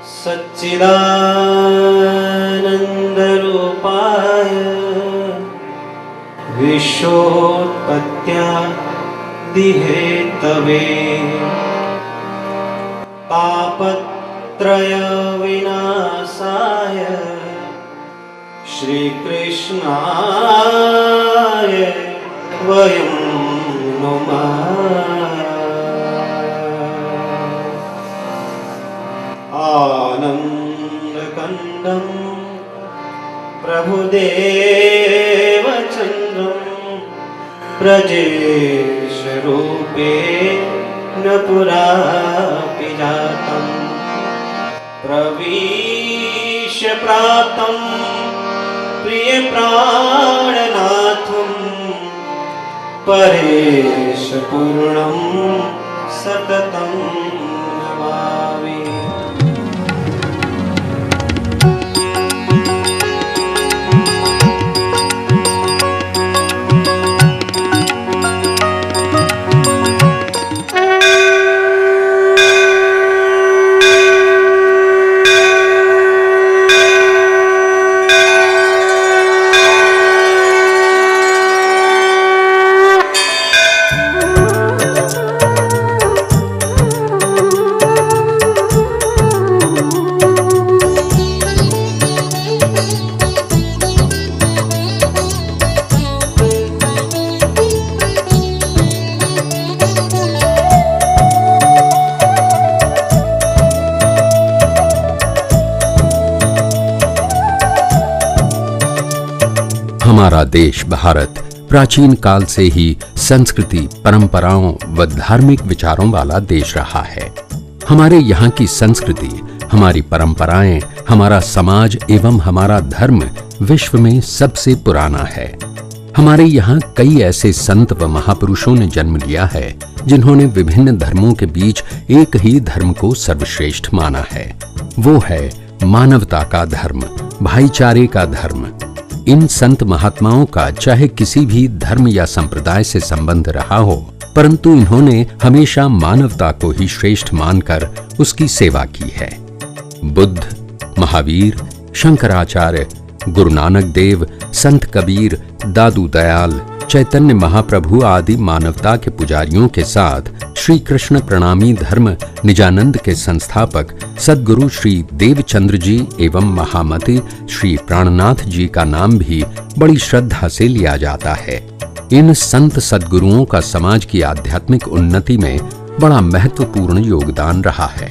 सच्चिदानन्दरूपाय विश्वोत्पत्त्यादिहेतवे तापत्रयविनाशाय श्रीकृष्णाय वयं नुमः। आनन्दकन्दं प्रभुदेवचन्द्रं ब्रजेशरूपेण पुरापि जातं प्रविश्य प्राप्तं प्रियप्राणनाथं परेशपूर्णं सततं नमामि। हमारा देश भारत प्राचीन काल से ही संस्कृति, परंपराओं व धार्मिक विचारों वाला देश रहा है। हमारे यहाँ की संस्कृति, हमारी परंपराएं, हमारा समाज एवं हमारा धर्म विश्व में सबसे पुराना है। हमारे यहाँ कई ऐसे संत व महापुरुषों ने जन्म लिया है जिन्होंने विभिन्न धर्मों के बीच एक ही धर्म को सर्वश्रेष्ठ माना है। वो है मानवता का धर्म, भाईचारे का धर्म। इन संत महात्माओं का चाहे किसी भी धर्म या संप्रदाय से संबंध रहा हो, परंतु इन्होंने हमेशा मानवता को ही श्रेष्ठ मानकर उसकी सेवा की है। बुद्ध, महावीर, शंकराचार्य, गुरु नानक देव, संत कबीर, दादू दयाल, चैतन्य महाप्रभु आदि मानवता के पुजारियों के साथ श्री कृष्ण प्रणामी धर्म निजानंद के संस्थापक सद्गुरु श्री देवचंद्र जी एवं महामति श्री प्राणनाथ जी का नाम भी बड़ी श्रद्धा से लिया जाता है। इन संत सद्गुरुओं का समाज की आध्यात्मिक उन्नति में बड़ा महत्वपूर्ण योगदान रहा है।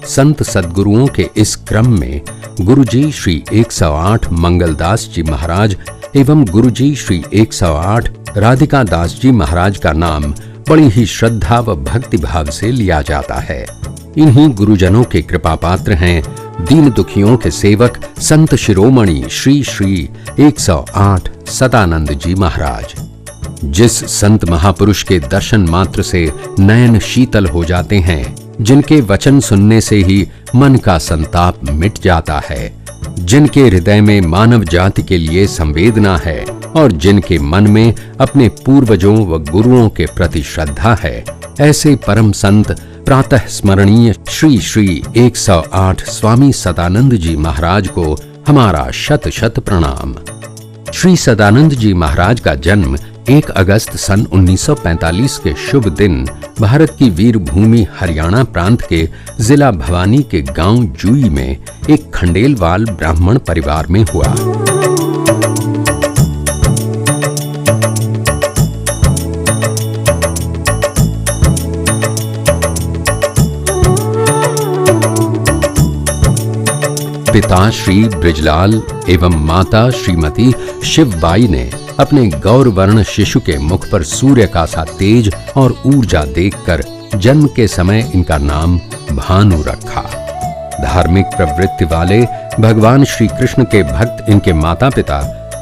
संत सद्गुरुओं के इस क्रम में गुरुजी श्री 108 मंगलदास जी महाराज एवं गुरुजी श्री 108 राधिका दास जी महाराज का नाम बड़ी ही श्रद्धा व भक्ति भाव से लिया जाता है। इन्हीं गुरुजनों के कृपा पात्र हैं दीन दुखियों के सेवक संत शिरोमणि श्री श्री 108 सदानंद जी महाराज। जिस संत महापुरुष के दर्शन मात्र से नयन शीतल हो जाते हैं, जिनके वचन सुनने से ही मन का संताप मिट जाता है, जिनके हृदय में मानव जाति के लिए संवेदना है और जिनके मन में अपने पूर्वजों व गुरुओं के प्रति श्रद्धा है, ऐसे परम संत प्रातः स्मरणीय श्री श्री 108 स्वामी सदानंद जी महाराज को हमारा शत शत प्रणाम। श्री सदानंद जी महाराज का जन्म 1 अगस्त सन 1945 के शुभ दिन भारत की वीर भूमि हरियाणा प्रांत के जिला भवानी के गांव जूई में एक खंडेलवाल ब्राह्मण परिवार में हुआ। पिता श्री ब्रिजलाल एवं माता श्रीमती शिवबाई ने अपने गौरवर्ण शिशु के मुख पर सूर्य का सा तेज और ऊर्जा देखकर जन्म के समय इनका नाम भानु रखा। धार्मिक प्रवृत्ति वाले भगवान श्री कृष्ण के भक्त इनके माता पिता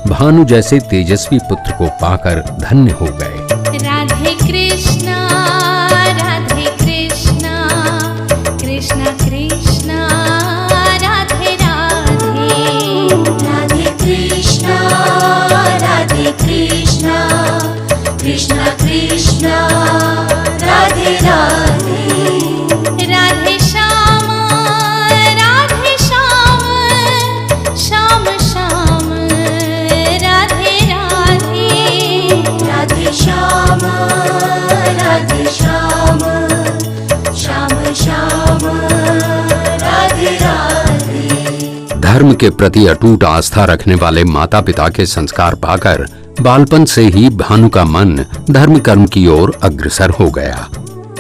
भानु जैसे तेजस्वी पुत्र को पाकर धन्य हो गए। राधे कृष्णा कृष्णा कृष्णा राधे राधे, राधे कृष्णा कृष्णा कृष्णा राधे राधे, राधे श्यामा राधे धर्म के प्रति अटूट आस्था रखने वाले माता पिता के संस्कार पाकर बालपन से ही भानु का मन धर्म कर्म की ओर अग्रसर हो गया।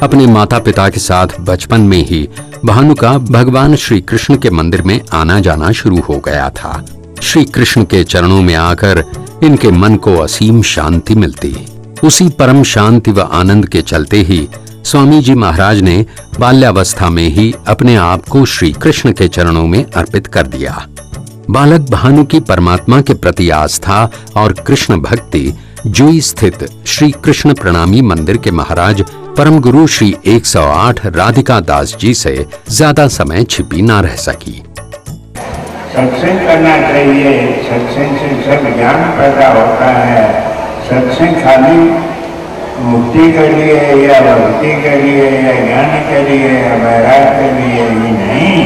अपने माता पिता के साथ बचपन में ही भानु का भगवान श्री कृष्ण के मंदिर में आना जाना शुरू हो गया था। श्री कृष्ण के चरणों में आकर इनके मन को असीम शांति मिलती। उसी परम शांति व आनंद के चलते ही स्वामी जी महाराज ने बाल्यावस्था में ही अपने आप को श्री कृष्ण के चरणों में अर्पित कर दिया। बालक भानु की परमात्मा के प्रति आस्था और कृष्ण भक्ति जुई स्थित श्री कृष्ण प्रणामी मंदिर के महाराज परम गुरु श्री 108 राधिका दास जी से ज्यादा समय छिपी ना रह सकी। सत्संग करना चाहिए, सत्संग से सब ज्ञान पैदा होता है। सत्संग खाली मुक्ति के लिए या भक्ति के लिए या ज्ञान के लिए या वैराग के लिए ही नहीं,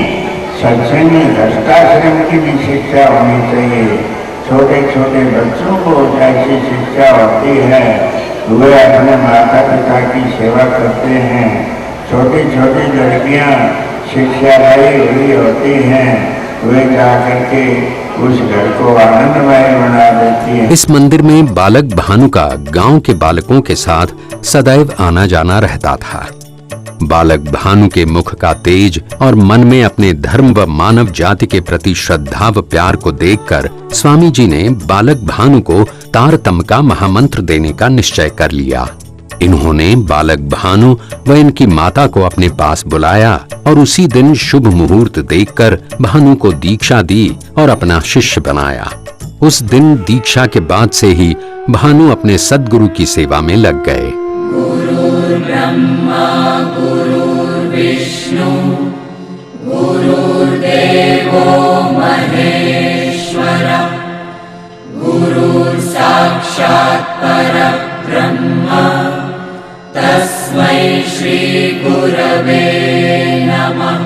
सत्संग में दष्टाश्रम की भी शिक्षा होनी चाहिए। छोटे छोटे बच्चों को ऐसी शिक्षा होती है, वे अपने माता पिता की सेवा करते हैं। छोटी छोटी लड़कियां शिक्षा लाई हुई होती हैं, वे जाकर के उस घर को आनंदमय बना देती है। इस मंदिर में बालक भानु का गांव के बालकों के साथ सदैव आना जाना रहता था। बालक भानु के मुख का तेज और मन में अपने धर्म व मानव जाति के प्रति श्रद्धा व प्यार को देखकर स्वामी जी ने बालक भानु को तारतम का महामंत्र देने का निश्चय कर लिया। इन्होंने बालक भानु व इनकी माता को अपने पास बुलाया और उसी दिन शुभ मुहूर्त देखकर भानु को दीक्षा दी और अपना शिष्य बनाया। उस दिन दीक्षा के बाद से ही भानु अपने सद्गुरु की सेवा में लग गए। गुरुर्ब्रह्मा गुरुर्विष्णु गुरुर्देवो महेश्वरः गुरुर्साक्षात् परब्रह्म तस्मै श्री गुरवे नमः।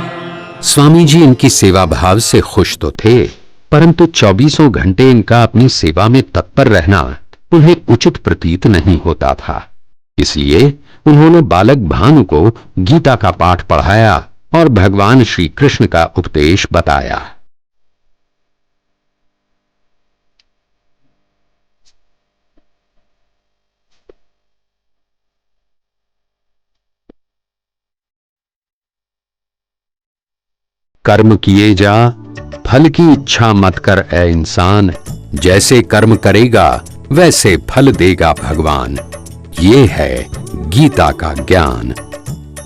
स्वामी जी इनकी सेवा भाव से खुश तो थे, परंतु 24 घंटे इनका अपनी सेवा में तत्पर रहना उन्हें उचित प्रतीत नहीं होता था। इसलिए उन्होंने बालक भानु को गीता का पाठ पढ़ाया और भगवान श्री कृष्ण का उपदेश बताया। कर्म किए जा, फल की इच्छा मत कर ऐ इंसान, जैसे कर्म करेगा वैसे फल देगा भगवान। ये है गीता का ज्ञान।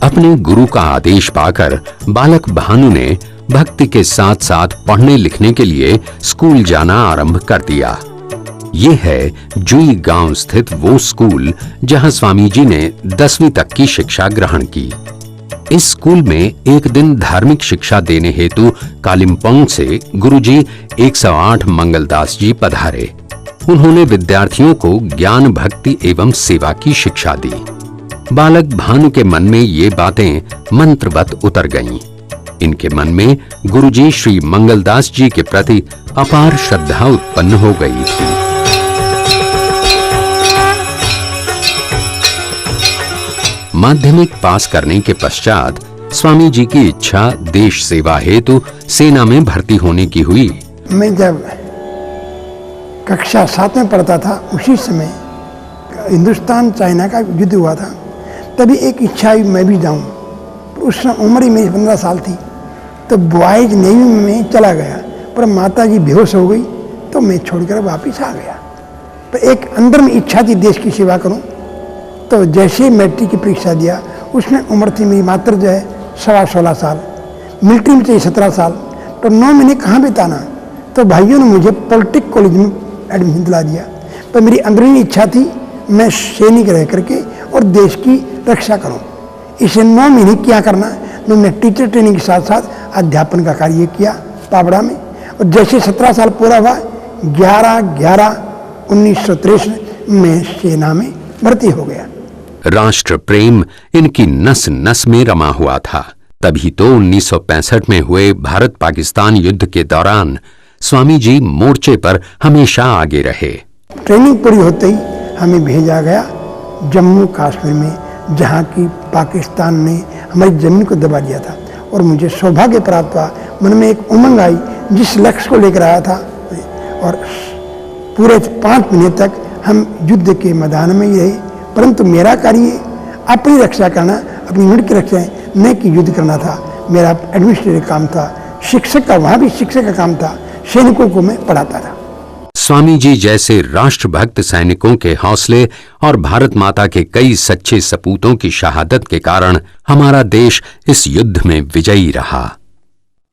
अपने गुरु का आदेश पाकर बालक भानु ने भक्ति के साथ साथ पढ़ने लिखने के लिए स्कूल जाना आरंभ कर दिया। ये है जुई गांव स्थित वो स्कूल जहां स्वामी जी ने 10वीं तक की शिक्षा ग्रहण की। इस स्कूल में एक दिन धार्मिक शिक्षा देने हेतु कालिम्पोंग से गुरुजी 108 मंगलदास जी पधारे। उन्होंने विद्यार्थियों को ज्ञान भक्ति एवं सेवा की शिक्षा दी। बालक भानु के मन में ये बातें मंत्रवत उतर गईं। इनके मन में गुरुजी श्री मंगलदास जी के प्रति अपार श्रद्धा उत्पन्न हो गई थी। माध्यमिक पास करने के पश्चात स्वामी जी की इच्छा देश सेवा हेतु सेना में भर्ती होने की हुई। मैं जब कक्षा 7 में पढ़ता था, उसी समय हिंदुस्तान चाइना का युद्ध हुआ था। तभी एक इच्छा हुई मैं भी जाऊं। उस समय उम्र ही मेरी 15 साल थी, तो बॉयज नेवी में चला गया, पर माता जी बेहोश हो गई तो मैं छोड़कर वापस आ गया। तो एक अंदर में इच्छा थी देश की सेवा करूं। तो जैसे ही मैट्रिक की परीक्षा दिया, उसमें उम्र थी मेरी मात्र जो है 16.5 साल, मिलिट्री में चाहिए 17 साल। तो 9 महीने कहाँ बिताना, तो भाइयों ने मुझे पॉलिटिक कॉलेज में एडमिशन दिला दिया। पर मेरी अंदरूनी इच्छा थी मैं सैनिक रह करके और देश की रक्षा करूं। इसे 9 महीने क्या करना, मैंने टीचर ट्रेनिंग के साथ साथ अध्यापन का कार्य किया पाबड़ा में। और जैसे 17 साल पूरा हुआ, 11/11/1963 में सेना में भर्ती हो गया। राष्ट्र प्रेम इनकी नस नस में रमा हुआ था। तभी तो 1965 में हुए भारत पाकिस्तान युद्ध के दौरान स्वामी जी मोर्चे पर हमेशा आगे रहे। ट्रेनिंग पूरी होते ही हमें भेजा गया जम्मू कश्मीर में, जहाँ की पाकिस्तान ने हमारी जमीन को दबा दिया था। और मुझे सौभाग्य प्राप्त हुआ मन में एक उमंग आई जिस लक्ष्य को लेकर आया था। और पूरे 5 महीने तक हम युद्ध के मैदान में ही रहे, परंतु मेरा कार्य अपनी रक्षा करना, अपनी यूनिट की रक्षा न कि युद्ध करना था। मेरा एडमिनिस्ट्रेटिव काम था, शिक्षक का, वहाँ भी शिक्षक का काम था, सैनिकों को मैं पढ़ाता था। स्वामी जी जैसे राष्ट्रभक्त सैनिकों के हौसले और भारत माता के कई सच्चे सपूतों की शहादत के कारण हमारा देश इस युद्ध में विजयी रहा।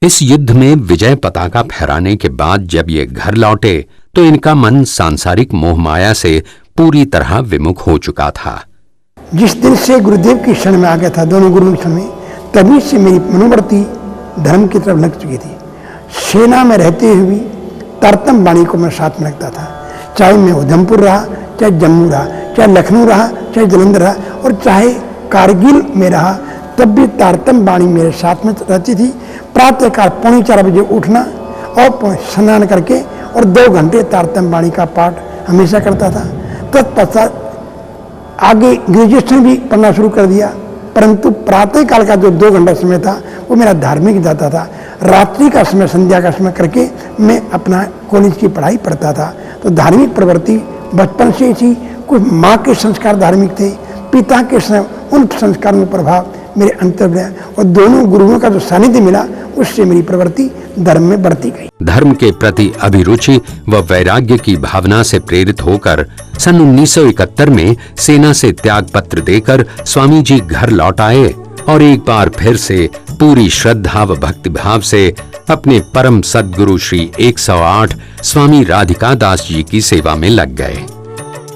इस युद्ध में विजय पताका फहराने के बाद जब ये घर लौटे तो इनका मन सांसारिक मोहमाया से पूरी तरह विमुख हो चुका था। जिस दिन से गुरुदेव की शरण में आ गया था, दोनों गुरुओं की शरण में, तभी से मेरी मनोवृत्ति धर्म की तरफ लग चुकी थी। सेना में रहते हुए तारतम वाणी को मैं साथ में रखता था, चाहे मैं उधमपुर रहा, चाहे जम्मू रहा, चाहे लखनऊ रहा, चाहे जलंधर रहा, और चाहे कारगिल में रहा, तब भी तारतम वाणी मेरे साथ में रहती थी। प्रातःकाल 3:45 बजे उठना और स्नान करके और 2 घंटे तारतम वाणी का पाठ हमेशा करता था। तत्पश्चात आगे ग्रेजुएशन भी पढ़ना शुरू कर दिया, परंतु प्रातःकाल का जो 2 घंटा समय था वो मेरा धार्मिक जाता था। रात्रि का समय, संध्या का समय करके मैं अपना कॉलेज की पढ़ाई पढ़ता था। तो धार्मिक प्रवृत्ति बचपन से ही थी। कुछ माँ के संस्कार धार्मिक थे, पिता के उन संस्कारों का प्रभाव मेरे अंतर में, और दोनों गुरुओं का जो सानिध्य मिला उससे मेरी प्रवृत्ति धर्म में बढ़ती गई। धर्म के प्रति अभिरुचि व वैराग्य की भावना से प्रेरित होकर सन 1971 में सेना से त्याग पत्र देकर स्वामी जी घर लौट आए और एक बार फिर से पूरी श्रद्धा व भक्तिभाव से अपने परम सद्गुरु श्री 108 स्वामी राधिका दास जी की सेवा में लग गए।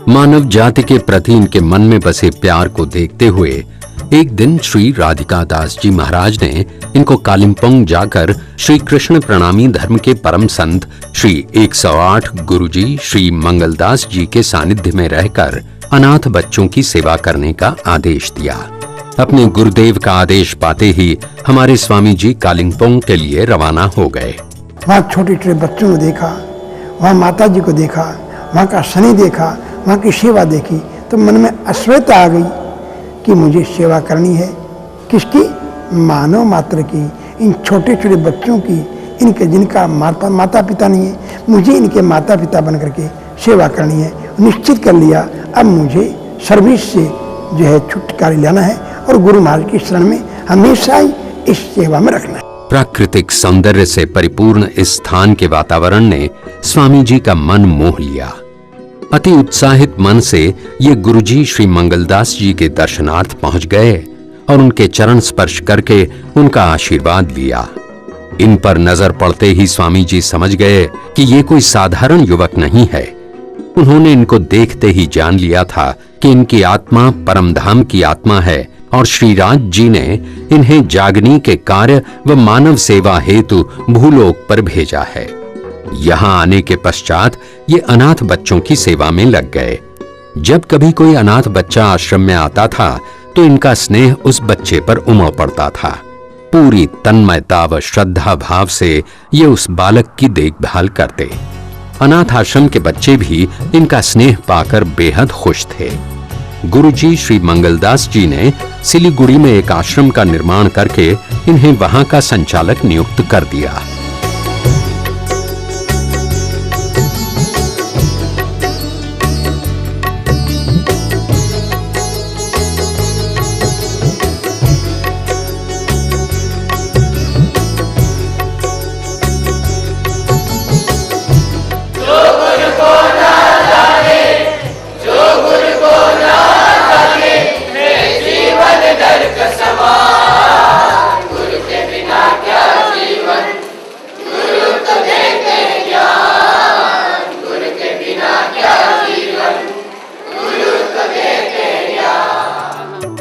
मानव जाति के प्रति इनके मन में बसे प्यार को देखते हुए एक दिन श्री राधिका दास जी महाराज ने इनको कालिम्पोंग जाकर श्री कृष्ण प्रणामी धर्म के परम संत श्री 108 गुरुजी श्री मंगलदास जी के सानिध्य में रहकर अनाथ बच्चों की सेवा करने का आदेश दिया। अपने गुरुदेव का आदेश पाते ही हमारे स्वामी जी कालिम्पोंग के लिए रवाना हो गए। वहाँ छोटे छोटे बच्चों को देखा, वहाँ माता जी को देखा, वहाँ का शनि देखा, वहाँ की सेवा देखी, तो मन में अश्वता आ गई कि मुझे सेवा करनी है। किसकी? मानव मात्र की, इन छोटे छोटे बच्चों की, इनके जिनका माता पिता नहीं है, मुझे इनके माता पिता बन करके सेवा करनी है। निश्चित कर लिया अब मुझे सर्विस से जो है छुटकारा लेना है और गुरु महाराज की शरण में हमेशा ही इस सेवा में रखना है। प्राकृतिक सौंदर्य से परिपूर्ण इस स्थान के वातावरण ने स्वामी जी का मन मोह लिया। अति उत्साहित मन से ये गुरुजी श्री मंगलदास जी के दर्शनार्थ पहुंच गए और उनके चरण स्पर्श करके उनका आशीर्वाद लिया। इन पर नजर पड़ते ही स्वामी जी समझ गए कि ये कोई साधारण युवक नहीं है। उन्होंने इनको देखते ही जान लिया था कि इनकी आत्मा परमधाम की आत्मा है और श्रीराज जी ने इन्हें जागनी के कार्य व मानव सेवा हेतु भूलोक पर भेजा है। यहाँ आने के पश्चात ये अनाथ बच्चों की सेवा में लग गए। जब कभी कोई अनाथ बच्चा आश्रम में आता था तो इनका स्नेह उस बच्चे पर उमड़ पड़ता था। पूरी तन्मयता व श्रद्धा भाव से ये उस बालक की देखभाल करते। अनाथ आश्रम के बच्चे भी इनका स्नेह पाकर बेहद खुश थे। गुरुजी श्री मंगलदास जी ने सिलीगुड़ी में एक आश्रम का निर्माण करके इन्हें वहां का संचालक नियुक्त कर दिया।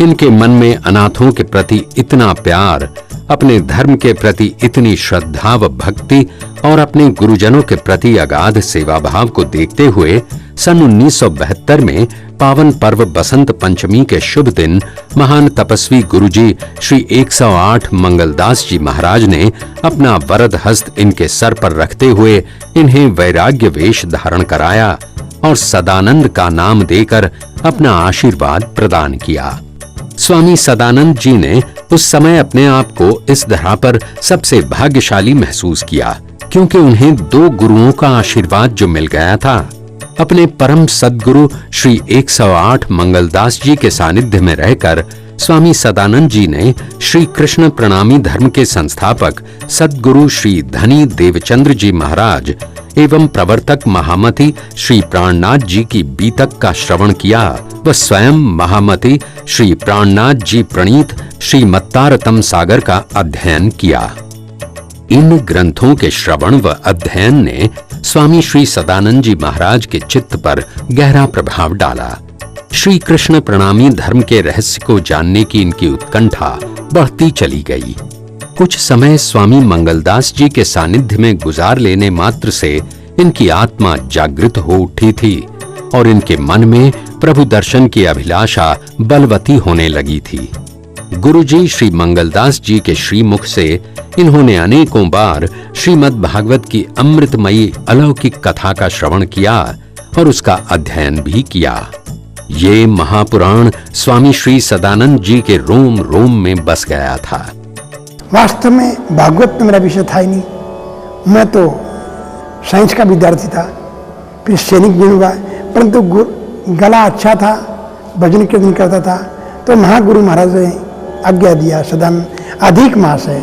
इनके मन में अनाथों के प्रति इतना प्यार, अपने धर्म के प्रति इतनी श्रद्धा व भक्ति और अपने गुरुजनों के प्रति अगाध सेवा भाव को देखते हुए सन 1972 में पावन पर्व बसंत पंचमी के शुभ दिन महान तपस्वी गुरुजी श्री 108 मंगलदास जी महाराज ने अपना वरद हस्त इनके सर पर रखते हुए इन्हें वैराग्य वेश धारण कराया और सदानंद का नाम देकर अपना आशीर्वाद प्रदान किया। स्वामी सदानंद जी ने उस समय अपने आप को इस धरा पर सबसे भाग्यशाली महसूस किया, क्योंकि उन्हें 2 गुरुओं का आशीर्वाद जो मिल गया था। अपने परम सद्गुरु श्री 108 मंगलदास जी के सानिध्य में रहकर स्वामी सदानंद जी ने श्री कृष्ण प्रणामी धर्म के संस्थापक सद्गुरु श्री धनी देवचंद्र जी महाराज एवं प्रवर्तक महामति श्री प्राणनाथ जी की बीतक का श्रवण किया व स्वयं महामति श्री प्राणनाथ जी प्रणीत श्री मत्तारतम सागर का अध्ययन किया। इन ग्रंथों के श्रवण व अध्ययन ने स्वामी श्री सदानंद जी महाराज के चित्त पर गहरा प्रभाव डाला। श्री कृष्ण प्रणामी धर्म के रहस्य को जानने की इनकी उत्कंठा बढ़ती चली गई। कुछ समय स्वामी मंगलदास जी के सानिध्य में गुजार लेने मात्र से इनकी आत्मा जागृत हो उठी थी और इनके मन में प्रभु दर्शन की अभिलाषा बलवती होने लगी थी। गुरुजी श्री मंगलदास जी के श्रीमुख से इन्होंने अनेकों बार श्रीमद् भागवत की अमृतमयी अलौकिक कथा का श्रवण किया और उसका अध्ययन भी किया। ये महापुराण स्वामी श्री सदानंद जी के रोम रोम में बस गया था। वास्तव में भागवत तो मेरा विषय था ही नहीं। मैं तो साइंस का विद्यार्थी था, फिर सैनिक भी हुआ, परंतु गला अच्छा था, भजन कीर्तन करता था। तो महागुरु महाराज ने आज्ञा दिया, सदानंद अधिक मास है,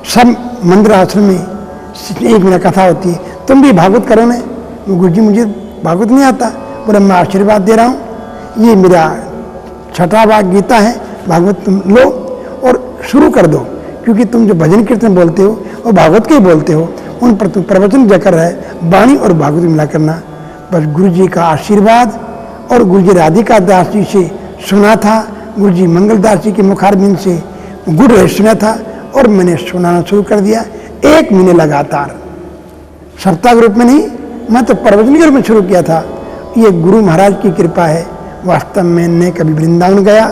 सब मंदिर आश्रम में 1 महीना कथा होती है, तुम भी भागवत करो ना। गुरु जी मुझे भागवत नहीं आता, बोले मैं आशीर्वाद दे रहा हूँ, ये मेरा 6वां भाग गीता है, भागवत तुम लो और शुरू कर दो, क्योंकि तुम जो भजन कीर्तन बोलते हो और भागवत के ही बोलते हो, उन पर तुम प्रवचन जकर है, वाणी और भागवत मिला करना। बस गुरु जी का आशीर्वाद और गुरु जी राधिका दास जी से सुना था, गुरु जी मंगलदास जी के मुखारबिंद से गुरु है सुना था और मैंने सुनाना शुरू कर दिया। 1 महीने लगातार, सप्ताह के रूप में नहीं, मैं तो प्रवचन के रूप में शुरू किया था। ये गुरु महाराज की कृपा है। वास्तव में न कभी वृंदावन गया,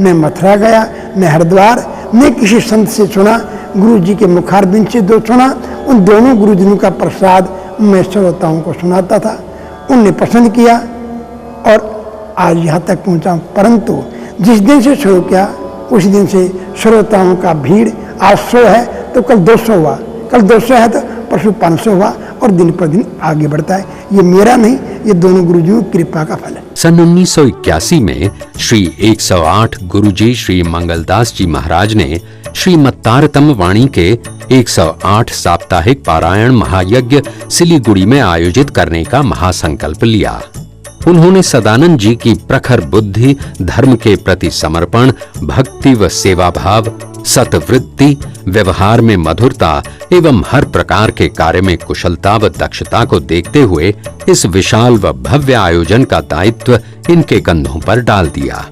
न मथुरा गया, न हरिद्वार, न किसी संत से सुना, गुरु जी के मुखारबिंद से जो सुना, उन दोनों गुरु जिनों का प्रसाद मैं श्रोताओं को सुनाता था। उनने पसंद किया और आज यहाँ तक पहुँचा। परंतु जिस दिन से शुरू किया उस दिन से श्रोताओं का भीड़, आज 100 है तो कल 200 हुआ, कल 200 है तो परसों 500 हुआ और दिन पर दिन आगे बढ़ता है। ये मेरा नहीं, ये दोनों गुरुजियों की कृपा का फल है। सन 1981 में श्री 108 गुरुजी श्री मंगलदास जी महाराज ने श्री मत्तारतम वाणी के 108 साप्ताहिक पारायण महायज्ञ सिलीगुड़ी में आयोजित करने का महासंकल्प लिया। उन्होंने सदानंद जी की प्रखर बुद्धि, धर्म के प्रति समर्पण, भक्ति व सेवा भाव, सतवृत्ति, व्यवहार में मधुरता एवं हर प्रकार के कार्य में कुशलता व दक्षता को देखते हुए इस विशाल व भव्य आयोजन का दायित्व इनके कंधों पर डाल दिया।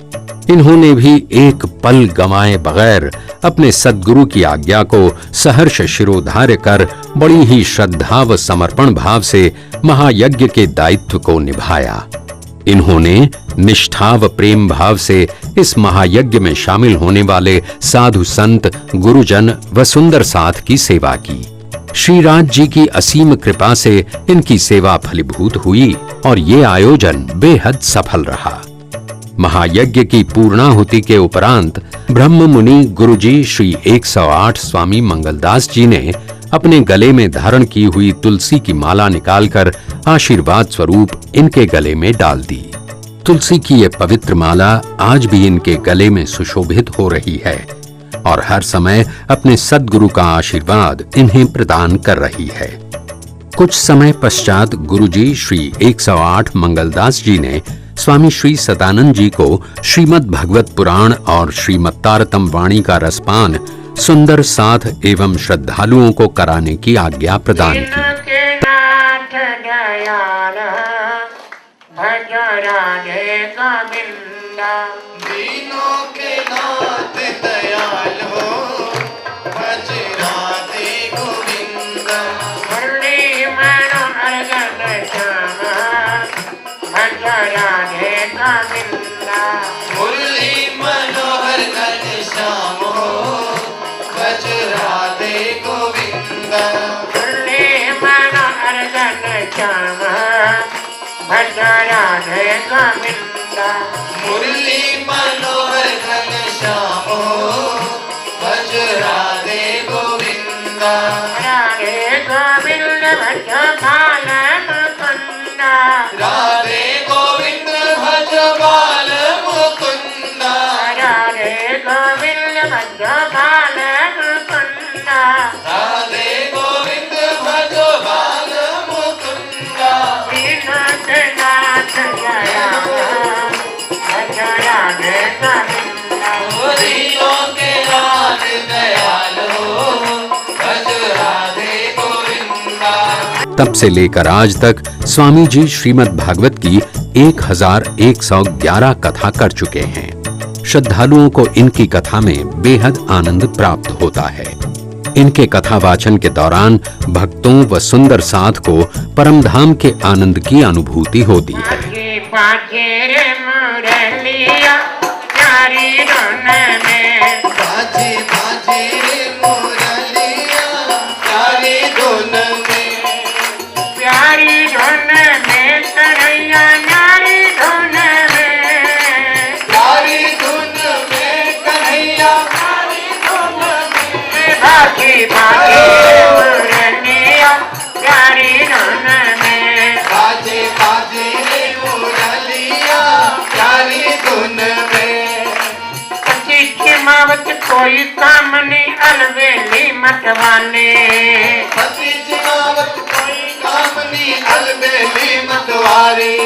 इन्होंने भी एक पल गंवाए बगैर अपने सद्गुरु की आज्ञा को सहर्ष शिरोधार्य कर बड़ी ही श्रद्धा व समर्पण भाव से महायज्ञ के दायित्व को निभाया। इन्होंने निष्ठा व प्रेम भाव से इस महायज्ञ में शामिल होने वाले साधु संत, गुरुजन व सुंदर साथ की सेवा की। श्रीराज जी की असीम कृपा से इनकी सेवा फलीभूत हुई और ये आयोजन बेहद सफल रहा। महायज्ञ की पूर्णाहुति के उपरांत ब्रह्म मुनि गुरुजी श्री 108 स्वामी मंगलदास जी ने अपने गले में धारण की हुई तुलसी की माला निकालकर आशीर्वाद स्वरूप इनके गले में डाल दी। तुलसी की ये पवित्र माला आज भी इनके गले में सुशोभित हो रही है और हर समय अपने सद्गुरु का आशीर्वाद इन्हें प्रदान कर रही है। कुछ समय पश्चात गुरुजी श्री 108 मंगलदास जी ने स्वामी श्री सदानंद जी को श्रीमद् भागवत पुराण और श्रीमद् तारतम वाणी का रसपान सुंदर साथ एवं श्रद्धालुओं को कराने की आज्ञा प्रदान की। मुरली मनोहर घन श्यामो भज राधे गोविंदा राधे गोविंद भज बाल मुकुंदा राधे गोविंद भज बाल मुकुंदा राधे गोविंद भज बाल मुकुंदा राधे गोविंद भज बाल मुकुंदा श्रीनाथ नाथ जया भज राधे गोविंदा हरियों के नाथ दयाल हो भज राधे गोविंदा। तब से लेकर आज तक स्वामी जी श्रीमद् भागवत की 1111 कथा कर चुके हैं। श्रद्धालुओं को इनकी कथा में बेहद आनंद प्राप्त होता है। इनके कथा वाचन के दौरान भक्तों व सुंदर साध को परमधाम के आनंद की अनुभूति होती है। पाछे पाछे रे मुरलिया प्यारी धुन में बाजे बाजे रे मुरलिया प्यारी धुन में प्यारी धुन में कन्हैया नारी धुन में प्यारी धुन में कन्हैया प्यारी धुन में भागी भागी मुरलिया प्यारी धुन में बाजे बाजे रे मुरलिया प्यारी धुन में पति की मावत कोई काम नहीं अलवेली मतवाने पति जिनावत कोई कामनी अलबेली मतवारी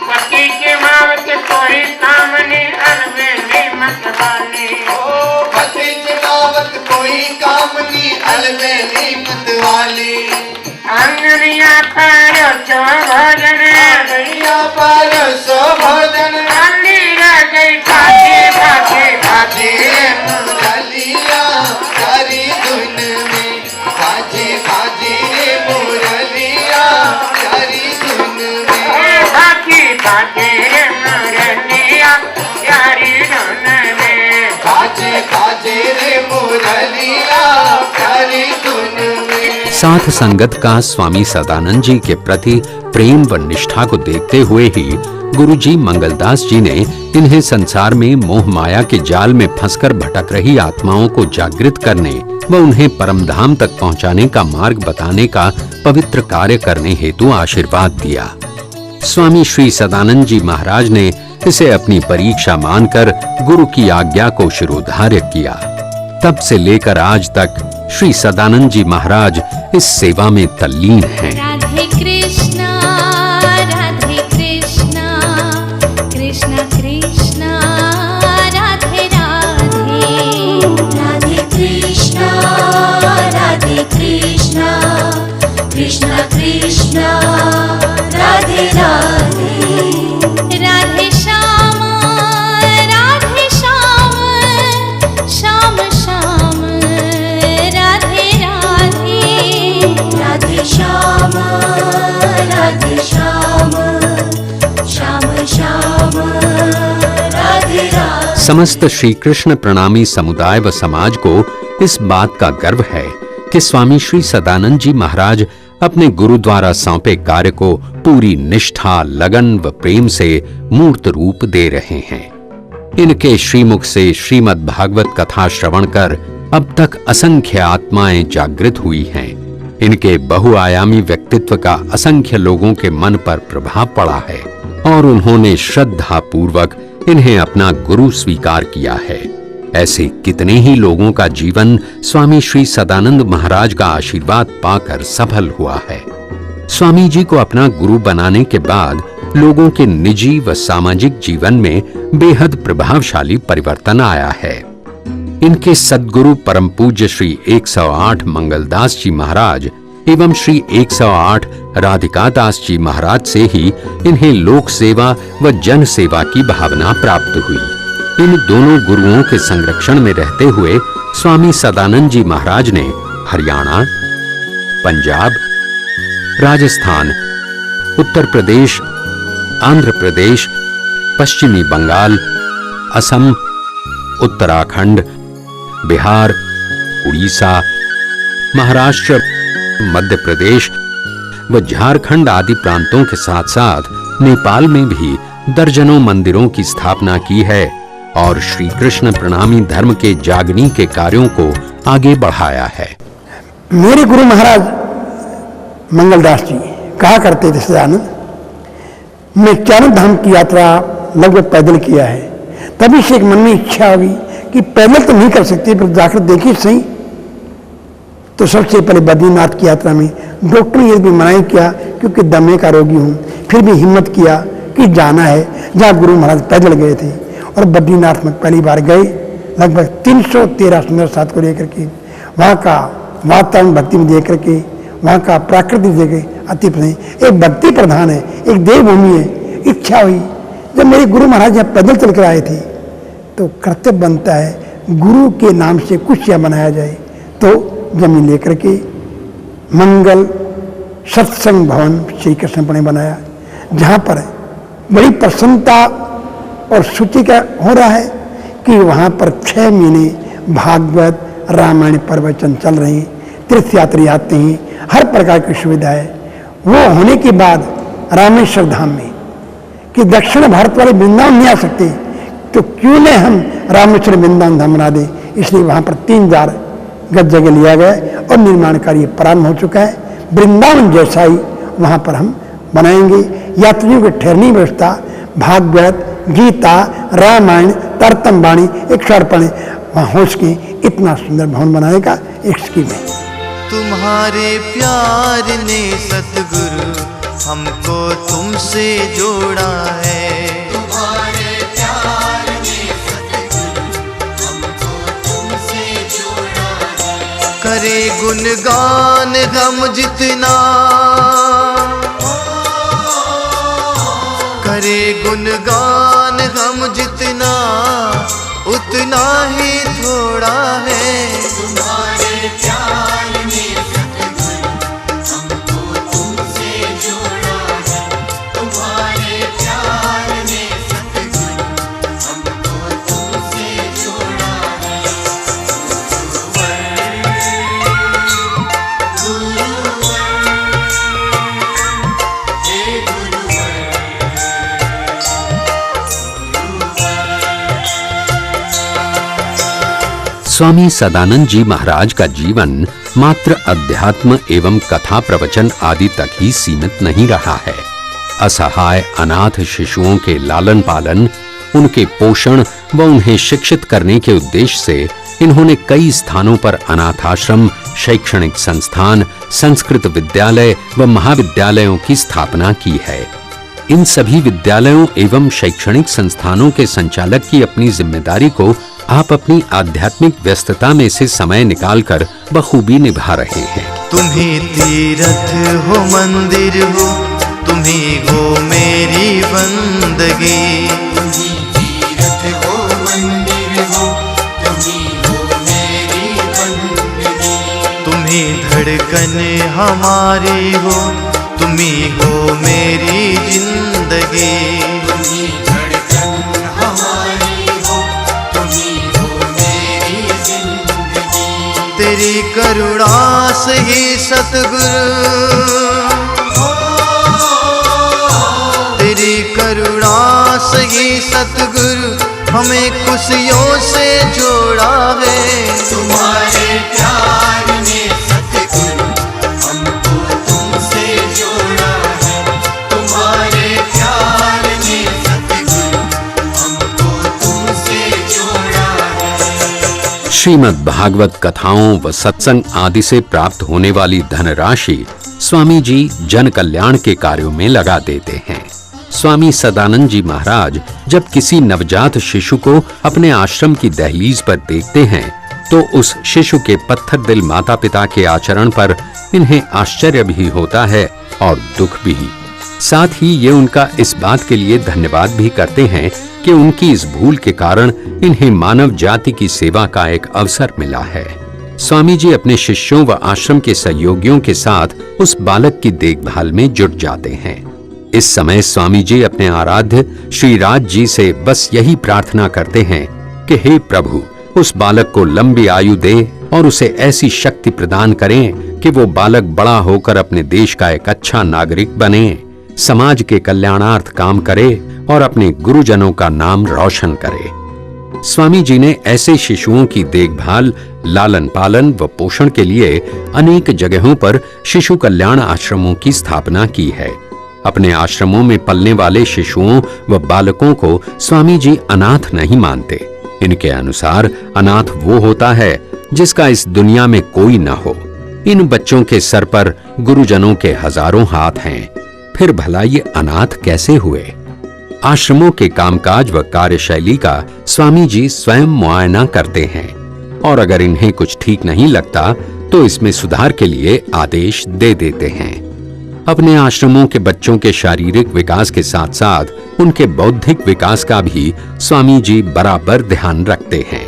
पति की मावत कोई काम नहीं अलवेली मतवाने ओ पति जिनावत कोई कामनी अलबेली मतवाली अंगनिया पर जो भजन गैया पर सो भजन अली रह गई भागे भागे बाजे मुरलिया प्यारी धुन में बाजे बाजे रे मुरलिया प्यारी धुन में भागी भागे मुरलिया प्यारी धुन में बाजे बाजे रे मुरलिया प्यारी धुन में। साथ संगत का स्वामी सदानंद जी के प्रति प्रेम व निष्ठा को देखते हुए ही गुरु जी मंगलदास जी ने इन्हें संसार में मोह माया के जाल में फंसकर भटक रही आत्माओं को जागृत करने व उन्हें परमधाम तक पहुंचाने का मार्ग बताने का पवित्र कार्य करने हेतु आशीर्वाद दिया। स्वामी श्री सदानंद जी महाराज ने इसे अपनी परीक्षा मानकर गुरु की आज्ञा को शिरोधार्य किया। तब से लेकर आज तक श्री सदानंद जी महाराज इस सेवा में तल्लीन हैं। राधे कृष्णा कृष्ण कृष्ण राधे राधे राधे कृष्णा कृष्ण कृष्ण राधे राधे राधे श्याम श्याम श्याम राधे राधे राधे श्याम श्याम श्याम राधे राधे। समस्त श्री कृष्ण प्रणामी समुदाय व समाज को इस बात का गर्व है कि स्वामी श्री सदानंद जी महाराज अपने गुरु द्वारा सौंपे कार्य को पूरी निष्ठा, लगन व प्रेम से मूर्त रूप दे रहे हैं। इनके श्रीमुख से श्रीमद् भागवत कथा श्रवण कर अब तक असंख्य आत्माएं जागृत हुई हैं। इनके बहुआयामी व्यक्तित्व का असंख्य लोगों के मन पर प्रभाव पड़ा है और उन्होंने श्रद्धा पूर्वक इन्हें अपना गुरु स्वीकार किया है। ऐसे कितने ही लोगों का जीवन स्वामी श्री सदानंद महाराज का आशीर्वाद पाकर सफल हुआ है। स्वामी जी को अपना गुरु बनाने के बाद लोगों के निजी व सामाजिक जीवन में बेहद प्रभावशाली परिवर्तन आया है। इनके सद्गुरु परम पूज्य श्री 108 मंगलदास जी महाराज एवं श्री 108 राधिका दास जी महाराज से ही इन्हें लोक सेवा व जन सेवा की भावना प्राप्त हुई। इन दोनों गुरुओं के संरक्षण में रहते हुए स्वामी सदानंद जी महाराज ने हरियाणा, पंजाब, राजस्थान, उत्तर प्रदेश, आंध्र प्रदेश, पश्चिमी बंगाल, असम, उत्तराखंड, बिहार, उड़ीसा, महाराष्ट्र, मध्य प्रदेश व झारखंड आदि प्रांतों के साथ साथ नेपाल में भी दर्जनों मंदिरों की स्थापना की है और श्री कृष्ण प्रणामी धर्म के जागनी के कार्यों को आगे बढ़ाया है। मेरे गुरु महाराज मंगलदास जी कहा करते थे सदानंद, मैं चारों धाम की यात्रा लगभग पैदल किया है, तभी से एक मन में इच्छा होगी कि पैदल तो नहीं कर सकते पर जाकर देखिए सही। तो सबसे पहले बद्रीनाथ की यात्रा में डॉक्टर ने ये भी मनाही किया क्योंकि दमे का रोगी हूँ, फिर भी हिम्मत किया कि जाना है जहाँ गुरु महाराज पैदल गए थे। और बद्रीनाथ में पहली बार गए, लगभग 313 सुंदर साथ को लेकर के, वहाँ का वातावरण भक्ति में देख करके, वहाँ का प्राकृतिक देखे अति प्रधान, एक भक्ति प्रधान है, एक देवभूमि है। इच्छा हुई जब मेरे गुरु महाराज यहाँ पैदल चल कर आए थे तो कर्तव्य बनता है गुरु के नाम से कुछ या बनाया जाए। तो जमीन लेकर के मंगल सत्संग भवन श्री कृष्ण ने बनाया, जहाँ पर बड़ी प्रसन्नता और सूची का हो रहा है कि वहाँ पर 6 महीने भागवत रामायण प्रवचन चल रहे हैं, तीर्थयात्री आते हैं, हर प्रकार की सुविधा है। वो होने के बाद रामेश्वर धाम में कि दक्षिण भारत वाले वृंदावन नहीं आ सकते, तो क्यों न हम रामेश्वर वृंदावन धाम बना दें। इसलिए वहाँ पर 3000 गज जगह लिया गया और निर्माण कार्य प्रारंभ हो चुका है। वृंदावन जैसा ही वहाँ पर हम बनाएंगे। यात्रियों की ठहरने की व्यवस्था, भागवत गीता रामायण तरतम वाणी 100 वहाँ हो सके, इतना सुंदर भवन बनाने का एक स्कीम है। तुम्हारे प्यार ने सतगुरु हमको तुमसे जोड़ा है। तुम्हारे प्यार ने सतगुरु हमको तुमसे जोड़ा है। करे गुणगान हम जितना, करे गुणगान हम जितना, उतना ही थोड़ा है। तुम्हारे प्यार ने सतगुरु हमको तुमसे जोड़ा है। तुम्हारे प्यार ने सतगुरु हमको तुमसे जोड़ा है। स्वामी सदानंद जी महाराज का जीवन मात्र अध्यात्म एवं कथा प्रवचन आदि तक ही सीमित नहीं रहा है। असहाय अनाथ शिशुओं के लालन पालन, उनके पोषण व उन्हें शिक्षित करने के उद्देश्य से इन्होंने कई स्थानों पर अनाथाश्रम, शैक्षणिक संस्थान, संस्कृत विद्यालय व महाविद्यालयों की स्थापना की है। इन सभी विद्यालयों एवं शैक्षणिक संस्थानों के संचालक की अपनी जिम्मेदारी को आप अपनी आध्यात्मिक व्यस्तता में से समय निकालकर बखूबी निभा रहे हैं। तुम्ही तीर्थ हो मंदिर हो, तुम्ही हो मेरी बंदगी। तुम्ही तीर्थ हो मंदिर हो, तुम्ही हो मेरी बंदगी। तुम्ही धड़कन हमारी हो, तुम्ही हो मेरी जिंदगी। तुम्ही धड़कन हमारी हो, तुम्ही हो मेरी जिंदगी। तेरी करुणा से ही सतगुरु, तेरी करुणा से ही सतगुरु हमें खुशियों से जोड़ा है। तुम्हारे प्यार ने सतगुरु हमको तुमसे जोड़ा है। तुम्हारे प्यार ने सतगुरु हमको तुमसे जोड़ा है। श्रीमद् भागवत कथाओं व सत्संग आदि से प्राप्त होने वाली धनराशि स्वामी जी जन कल्याण के कार्यों में लगा देते हैं। स्वामी सदानंद जी महाराज जब किसी नवजात शिशु को अपने आश्रम की दहलीज पर देखते हैं तो उस शिशु के पत्थर दिल माता पिता के आचरण पर इन्हें आश्चर्य भी होता है और दुख भी। साथ ही ये उनका इस बात के लिए धन्यवाद भी करते हैं कि उनकी इस भूल के कारण इन्हें मानव जाति की सेवा का एक अवसर मिला है। स्वामी जी अपने शिष्यों व आश्रम के सहयोगियों के साथ उस बालक की देखभाल में जुट जाते हैं। इस समय स्वामी जी अपने आराध्य श्री राज जी से बस यही प्रार्थना करते हैं कि हे प्रभु, उस बालक को लंबी आयु दे और उसे ऐसी शक्ति प्रदान करें कि वो बालक बड़ा होकर अपने देश का एक अच्छा नागरिक बने, समाज के कल्याणार्थ काम करे और अपने गुरुजनों का नाम रोशन करे। स्वामी जी ने ऐसे शिशुओं की देखभाल, लालन पालन व पोषण के लिए अनेक जगहों पर शिशु कल्याण आश्रमों की स्थापना की है। अपने आश्रमों में पलने वाले शिशुओं व बालकों को स्वामी जी अनाथ नहीं मानते। इनके अनुसार अनाथ वो होता है जिसका इस दुनिया में कोई न हो। इन बच्चों के सर पर गुरुजनों के हजारों हाथ हैं, फिर भला ये अनाथ कैसे हुए? आश्रमों के कामकाज व कार्यशैली का स्वामी जी स्वयं मुआयना करते हैं और अगर इन्हें कुछ ठीक नहीं लगता तो इसमें सुधार के लिए आदेश दे देते हैं। अपने आश्रमों के बच्चों के शारीरिक विकास के साथ साथ उनके बौद्धिक विकास का भी स्वामी जी बराबर ध्यान रखते हैं।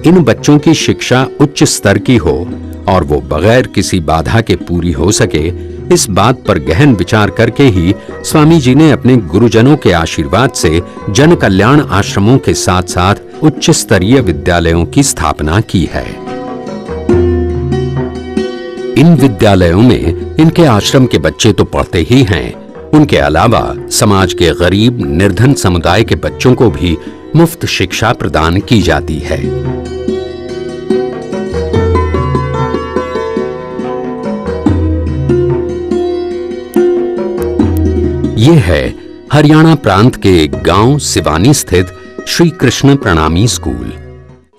इन बच्चों की शिक्षा उच्च स्तर की हो और वो बगैर किसी बाधा के पूरी हो सके, इस बात पर गहन विचार करके ही स्वामी जी ने अपने गुरुजनों के आशीर्वाद से जन कल्याण आश्रमों के साथ साथ उच्च स्तरीय विद्यालयों की स्थापना की है। इन विद्यालयों में इनके आश्रम के बच्चे तो पढ़ते ही हैं, उनके अलावा समाज के गरीब निर्धन समुदाय के बच्चों को भी मुफ्त शिक्षा प्रदान की जाती है। ये है हरियाणा प्रांत के एक गांव सिवानी स्थित श्री कृष्ण प्रणामी स्कूल।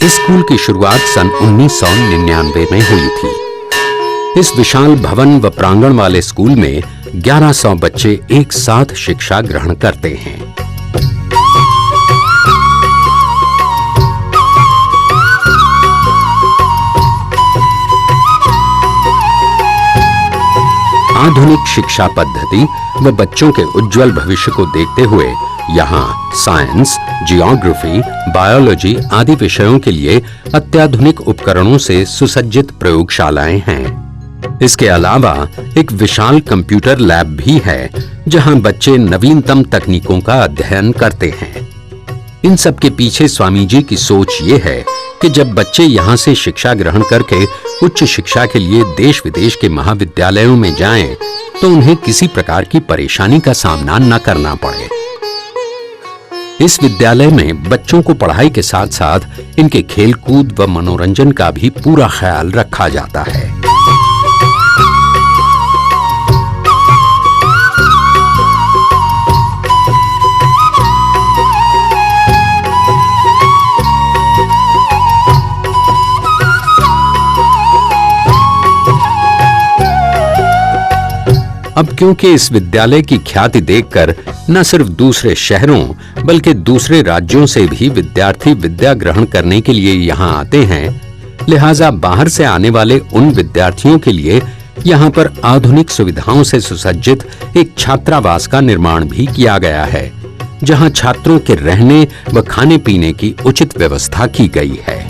इस स्कूल की शुरुआत सन 1999 में हुई थी। इस विशाल भवन व प्रांगण वाले स्कूल में 1100 बच्चे एक साथ शिक्षा ग्रहण करते हैं। आधुनिक शिक्षा पद्धति व बच्चों के उज्जवल भविष्य को देखते हुए यहाँ साइंस, जियोग्राफी, बायोलॉजी आदि विषयों के लिए अत्याधुनिक उपकरणों से सुसज्जित प्रयोगशालाएं हैं। इसके अलावा एक विशाल कंप्यूटर लैब भी है जहां बच्चे नवीनतम तकनीकों का अध्ययन करते हैं। इन सब के पीछे स्वामी जी की सोच ये है कि जब बच्चे यहाँ से शिक्षा ग्रहण करके उच्च शिक्षा के लिए देश विदेश के महाविद्यालयों में जाएं, तो उन्हें किसी प्रकार की परेशानी का सामना न करना पड़े। इस विद्यालय में बच्चों को पढ़ाई के साथ साथ इनके खेलकूद व मनोरंजन का भी पूरा ख्याल रखा जाता है। अब क्योंकि इस विद्यालय की ख्याति देखकर न सिर्फ दूसरे शहरों बल्कि दूसरे राज्यों से भी विद्यार्थी विद्या ग्रहण करने के लिए यहाँ आते हैं, लिहाजा बाहर से आने वाले उन विद्यार्थियों के लिए यहाँ पर आधुनिक सुविधाओं से सुसज्जित एक छात्रावास का निर्माण भी किया गया है, जहाँ छात्रों के रहने व खाने पीने की उचित व्यवस्था की गई है।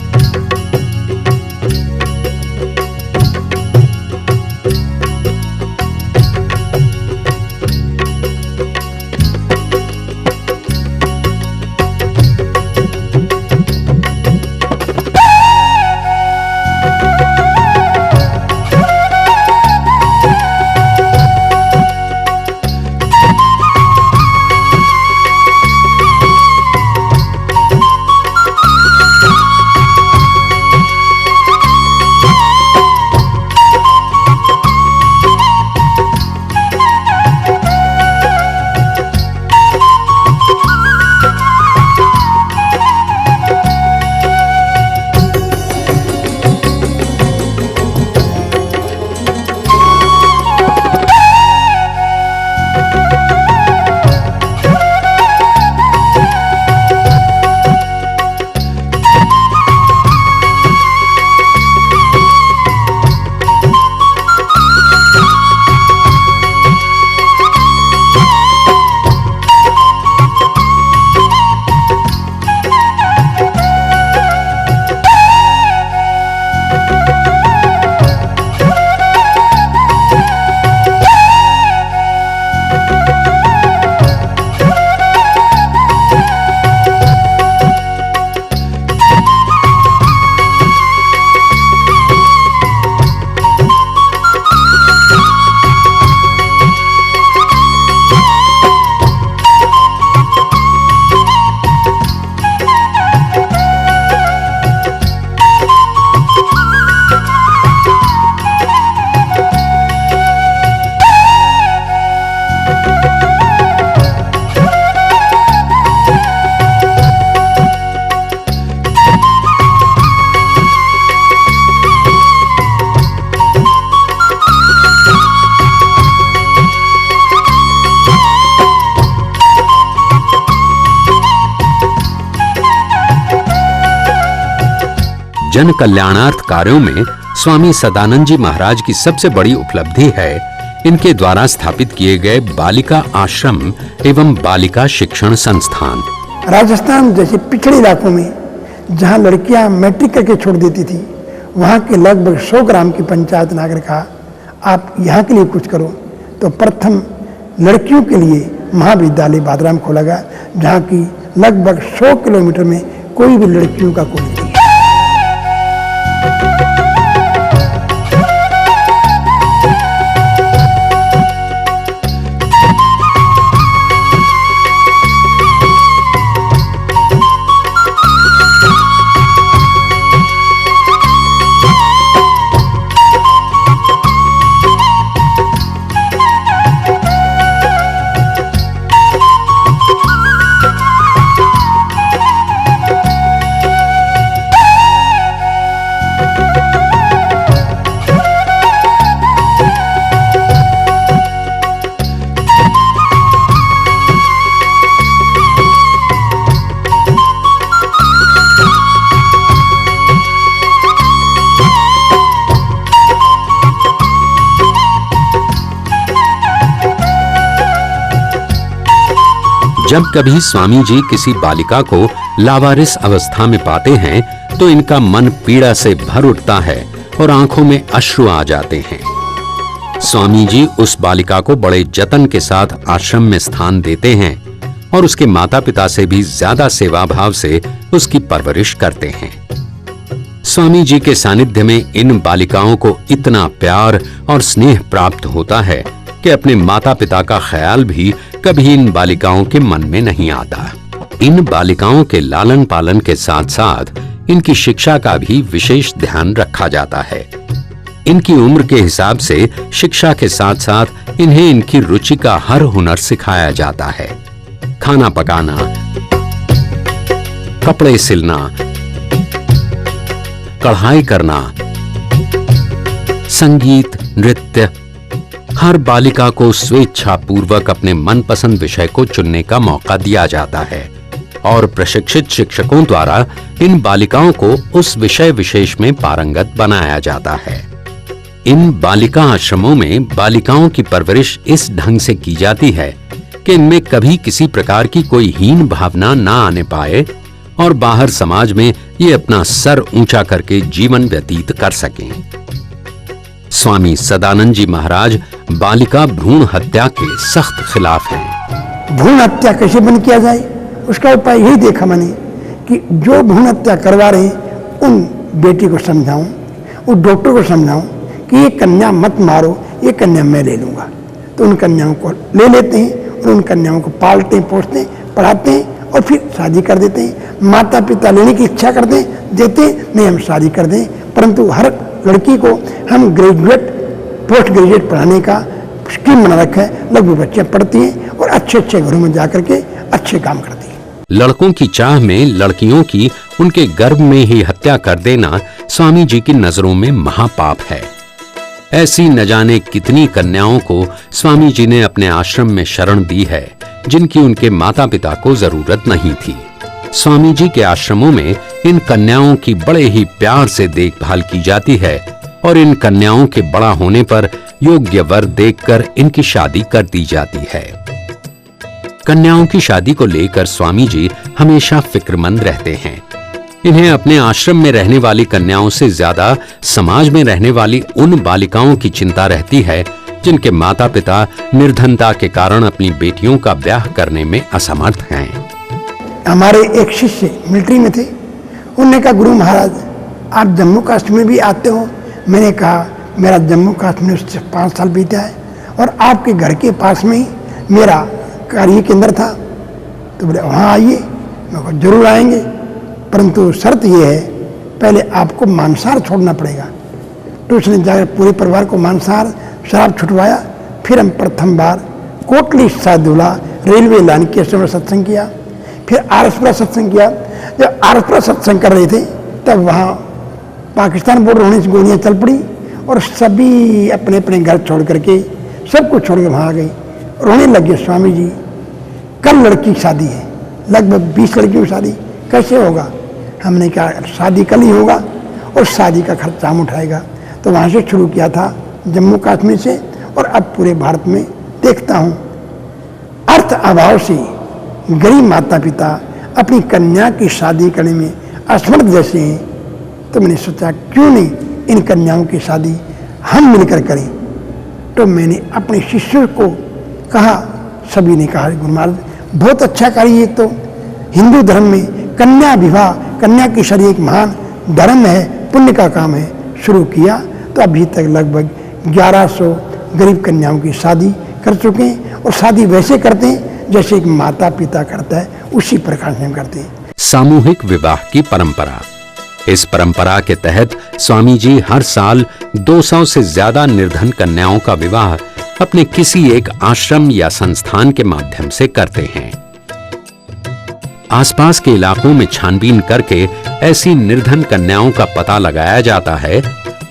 जन कल्याणार्थ कार्यों में स्वामी सदानंद जी महाराज की सबसे बड़ी उपलब्धि है इनके द्वारा स्थापित किए गए बालिका आश्रम एवं बालिका शिक्षण संस्थान। राजस्थान जैसे पिछड़े इलाकों में जहां लड़कियां मैट्रिक करके छोड़ देती थी, वहां के लगभग 100 ग्राम की पंचायत ने आकर कहा आप यहाँ के लिए कुछ करो, तो प्रथम लड़कियों के लिए महाविद्यालय बादराम खोला गया, जहाँ की लगभग 100 किलोमीटर में कोई भी लड़कियों का कॉलेज नहीं। जब कभी स्वामी जी किसी बालिका को लावारिस अवस्था में पाते हैं तो इनका मन पीड़ा से भर उठता है और आंखों में अश्रु आ जाते हैं। स्वामी जी उस बालिका को बड़े जतन के साथ आश्रम में स्थान देते हैं और उसके माता पिता से भी ज्यादा सेवा भाव से उसकी परवरिश करते हैं। स्वामी जी के सानिध्य में इन बालिकाओं को इतना प्यार और स्नेह प्राप्त होता है कि अपने माता पिता का ख्याल भी कभी इन बालिकाओं के मन में नहीं आता। इन बालिकाओं के लालन पालन के साथ साथ इनकी शिक्षा का भी विशेष ध्यान रखा जाता है। इनकी उम्र के हिसाब से शिक्षा के साथ साथ इन्हें इनकी रुचि का हर हुनर सिखाया जाता है। खाना पकाना, कपड़े सिलना, कढ़ाई करना, संगीत, नृत्य, हर बालिका को स्वेच्छा पूर्वक अपने मनपसंद विषय को चुनने का मौका दिया जाता है और प्रशिक्षित शिक्षकों द्वारा इन बालिकाओं को उस विषय विशेष में पारंगत बनाया जाता है। इन बालिका आश्रमों में बालिकाओं की परवरिश इस ढंग से की जाती है कि इनमें कभी किसी प्रकार की कोई हीन भावना ना आने पाए और बाहर समाज में ये अपना सर ऊंचा करके जीवन व्यतीत कर सकें। स्वामी सदानंद जी महाराज बालिका भ्रूण हत्या के सख्त खिलाफ हैं। भ्रूण हत्या कैसे बंद किया जाए, उसका उपाय यही देखा मैंने कि जो भ्रूण हत्या करवा रहे हैं उन बेटी को समझाऊं, उस डॉक्टर को समझाऊं कि ये कन्या मत मारो, ये कन्या मैं ले लूंगा। तो उन कन्याओं को ले लेते हैं और उन कन्याओं को पालते हैं, पोसते हैं, पढ़ाते हैं और फिर शादी कर देते हैं। माता पिता लेने की इच्छा करते हैं, देते हैं, नहीं हम शादी कर दें, परंतु हर लड़की को हम ग्रेजुएट, पोस्ट ग्रेजुएट पढ़ाने का स्कीम बना रखा है। लगभग बच्चियां पढ़ती हैं और अच्छे अच्छे घरों में जाकर के अच्छे काम करती हैं। लड़कों की चाह में लड़कियों की उनके गर्भ में ही हत्या कर देना स्वामी जी की नजरों में महापाप है। ऐसी न जाने कितनी कन्याओं को स्वामी जी ने अपने आश्रम में शरण दी है जिनकी उनके माता पिता को जरूरत नहीं थी। स्वामी जी के आश्रमों में इन कन्याओं की बड़े ही प्यार से देखभाल की जाती है और इन कन्याओं के बड़ा होने पर योग्य वर देखकर इनकी शादी कर दी जाती है। कन्याओं की शादी को लेकर स्वामी जी हमेशा फिक्रमंद रहते हैं। इन्हें अपने आश्रम में रहने वाली कन्याओं से ज्यादा समाज में रहने वाली उन बालिकाओं की चिंता रहती है जिनके माता पिता निर्धनता के कारण अपनी बेटियों का ब्याह करने में असमर्थ हैं। हमारे एक शिष्य मिलिट्री में थे, उन्होंने कहा गुरु महाराज आप जम्मू कश्मीर भी आते हो। मैंने कहा मेरा जम्मू कश्मीर से 5 साल बीता है और आपके घर के पास में ही मेरा कार्य केंद्र था, तो बोले वहाँ आइए। मैं कहा जरूर आएंगे, परंतु शर्त ये है पहले आपको मांसाहार छोड़ना पड़ेगा। तो उसने जाकर पूरे परिवार को मांसाहार शराब छुटवाया। फिर हम प्रथम बार कोटली साधुला रेलवे लाइन के समय सत्संग किया, फिर आरसपुरा सत्संग किया। जब आरसपुरा सत्संग कर रहे थे तब वहाँ पाकिस्तान बॉर्डर होने से गोलियाँ चल पड़ी और सभी अपने अपने घर छोड़ करके सब कुछ छोड़ के वहाँ आ गई। रोने लगे स्वामी जी कल लड़की की शादी है, लगभग 20 लड़कियों की शादी कैसे होगा। हमने कहा शादी कल ही होगा और शादी का खर्चा हम उठाएगा। तो वहाँ से शुरू किया था जम्मू कश्मीर से, और अब पूरे भारत में देखता हूँ अर्थ अभाव से गरीब माता पिता अपनी कन्या की शादी करने में असमर्थ जैसे हैं। तो मैंने सोचा क्यों नहीं इन कन्याओं की शादी हम मिलकर करें। तो मैंने अपने शिष्यों को कहा, सभी ने कहा गुरु महाराज बहुत अच्छा कार्य, तो हिंदू धर्म में कन्या विवाह, कन्या की शादी एक महान धर्म है, पुण्य का काम है। शुरू किया तो अभी तक लगभग 1100 गरीब कन्याओं की शादी कर चुके हैं, और शादी वैसे करते हैं जैसे एक माता पिता करता है, उसी प्रकार से हम करते हैं। सामूहिक विवाह की परंपरा। इस परंपरा के तहत स्वामी जी हर साल 200 से ज्यादा निर्धन कन्याओं का विवाह अपने किसी एक आश्रम या संस्थान के माध्यम से करते हैं। आसपास के इलाकों में छानबीन करके ऐसी निर्धन कन्याओं का पता लगाया जाता है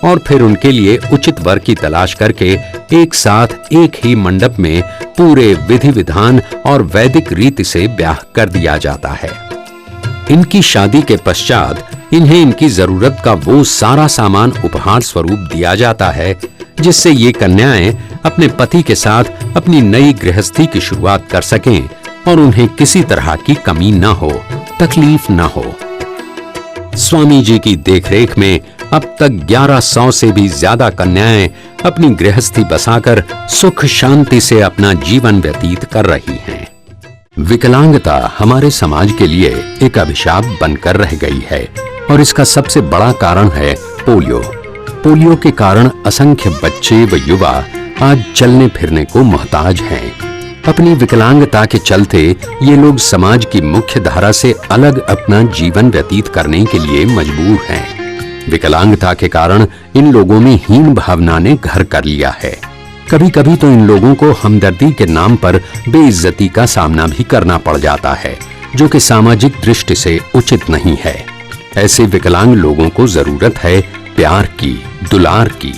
और फिर उनके लिए उचित वर की तलाश करके एक साथ एक ही मंडप में पूरे विधि विधान और वैदिक रीति से ब्याह कर दिया जाता है। इनकी शादी के पश्चात इन्हें इनकी जरूरत का वो सारा सामान उपहार स्वरूप दिया जाता है जिससे ये कन्याएं अपने पति के साथ अपनी नई गृहस्थी की शुरुआत कर सकें और उन्हें किसी तरह की कमी न हो, तकलीफ न हो। स्वामी जी की देखरेख में अब तक 1100 से भी ज्यादा कन्याएं अपनी गृहस्थी बसाकर सुख शांति से अपना जीवन व्यतीत कर रही हैं। विकलांगता हमारे समाज के लिए एक अभिशाप बनकर रह गई है और इसका सबसे बड़ा कारण है पोलियो। पोलियो के कारण असंख्य बच्चे व युवा आज चलने फिरने को मोहताज हैं। अपनी विकलांगता के चलते ये लोग समाज की मुख्य धारा से अलग अपना जीवन व्यतीत करने के लिए मजबूर हैं। विकलांगता के कारण इन लोगों में हीन भावना ने घर कर लिया है। कभी कभी तो इन लोगों को हमदर्दी के नाम पर बेइज्जती का सामना भी करना पड़ जाता है, जो कि सामाजिक दृष्टि से उचित नहीं है। ऐसे विकलांग लोगों को जरूरत है प्यार की, दुलार की।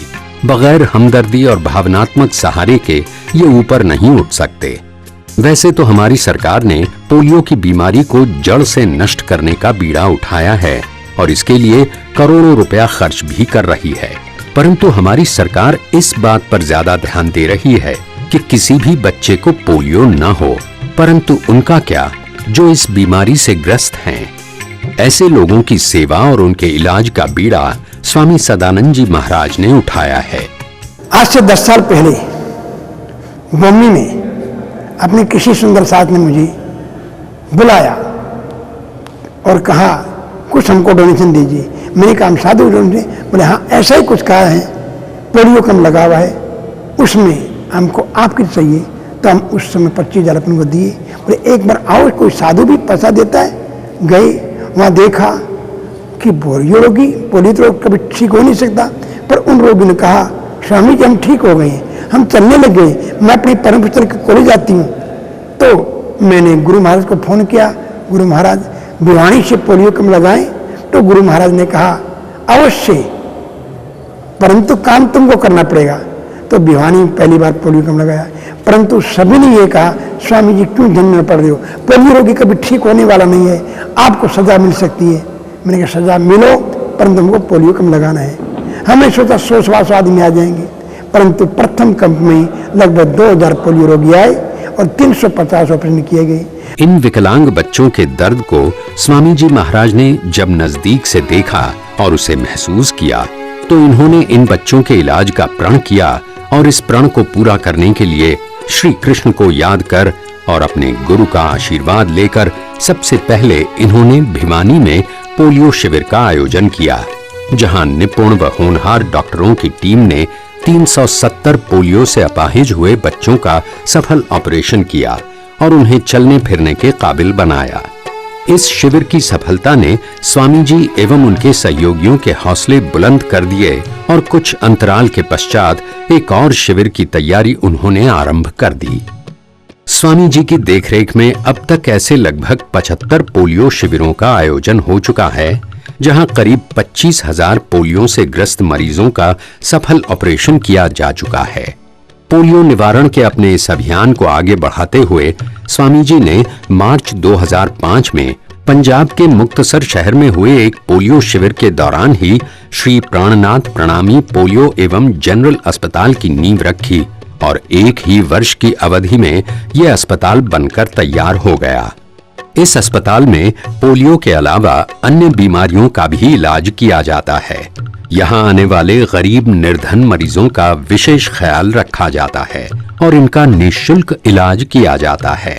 बगैर हमदर्दी और भावनात्मक सहारे के ये ऊपर नहीं उठ सकते। वैसे तो हमारी सरकार ने पोलियो की बीमारी को जड़ से नष्ट करने का बीड़ा उठाया है और इसके लिए करोड़ों रुपया खर्च भी कर रही है, परंतु हमारी सरकार इस बात पर ज्यादा ध्यान दे रही है कि किसी भी बच्चे को पोलियो न हो। परंतु उनका क्या जो इस बीमारी से ग्रस्त हैं। ऐसे लोगों की सेवा और उनके इलाज का बीड़ा स्वामी सदानंद जी महाराज ने उठाया है। आज से 10 साल पहले बम्बई में अपने किसी सुंदर साथ ने मुझे बुलाया और कहा कुछ हमको डोनेशन दीजिए। मैंने कहा हम साधु डोनेशन, बोले हाँ ऐसा ही कुछ कहा है, पोलियो कम लगा हुआ है, उसमें हमको आपकी चाहिए। तो हम उस समय 25,000 अपन को दिए। बोले एक बार आओ, कोई साधु भी पैसा देता है। गए वहाँ देखा कि पोलियो तो कभी ठीक हो नहीं सकता, पर उन रोगियों ने कहा स्वामी जी हम ठीक हो गए, हम चलने लग गए, मैं अपनी परम पुत्र के कॉलेज जाती हूँ। तो मैंने गुरु महाराज को फोन किया, गुरु महाराज भिवानी से पोलियो कम लगाएं। तो गुरु महाराज ने कहा अवश्य, परंतु काम तुमको करना पड़ेगा। तो भिवानी में पहली बार पोलियो कम लगाया, परंतु सभी ने ये कहा स्वामी जी क्यों झंझट में पड़ रहे हो, पोलियो रोगी कभी ठीक होने वाला नहीं है, आपको सजा मिल सकती है। मैंने कहा सजा मिलो, परंतु हमको पोलियो कम लगाना है। हमने सोचा 100-150 आदमी आ जाएंगे, परंतु प्रथम कैंप में लगभग 2000 पोलियो रोगी आए और 350 ऑपरेशन किए गए। इन विकलांग बच्चों के दर्द को स्वामी जी महाराज ने जब नजदीक से देखा और उसे महसूस किया तो इन्होंने इन बच्चों के इलाज का प्रण किया और इस प्रण को पूरा करने के लिए श्री कृष्ण को याद कर और अपने गुरु का आशीर्वाद लेकर सबसे पहले इन्होंने भिवानी में पोलियो शिविर का आयोजन किया, जहां निपुण व होनहार डॉक्टरों की टीम ने 370 पोलियो से अपाहिज हुए बच्चों का सफल ऑपरेशन किया और उन्हें चलने फिरने के काबिल बनाया। इस शिविर की सफलता ने स्वामी जी एवं उनके सहयोगियों के हौसले बुलंद कर दिए और कुछ अंतराल के पश्चात एक और शिविर की तैयारी उन्होंने आरंभ कर दी। स्वामी जी की देखरेख में अब तक ऐसे लगभग 75 पोलियो शिविरों का आयोजन हो चुका है, जहां करीब 25,000 पोलियो से ग्रस्त मरीजों का सफल ऑपरेशन किया जा चुका है। पोलियो निवारण के अपने इस अभियान को आगे बढ़ाते हुए स्वामी जी ने मार्च 2005 में पंजाब के मुक्तसर शहर में हुए एक पोलियो शिविर के दौरान ही श्री प्राणनाथ प्रणामी पोलियो एवं जनरल अस्पताल की नींव रखी और एक ही वर्ष की अवधि में यह अस्पताल बनकर तैयार हो गया। इस अस्पताल में पोलियो के अलावा अन्य बीमारियों का भी इलाज किया जाता है। यहाँ आने वाले गरीब निर्धन मरीजों का विशेष ख्याल रखा जाता है और इनका निःशुल्क इलाज किया जाता है।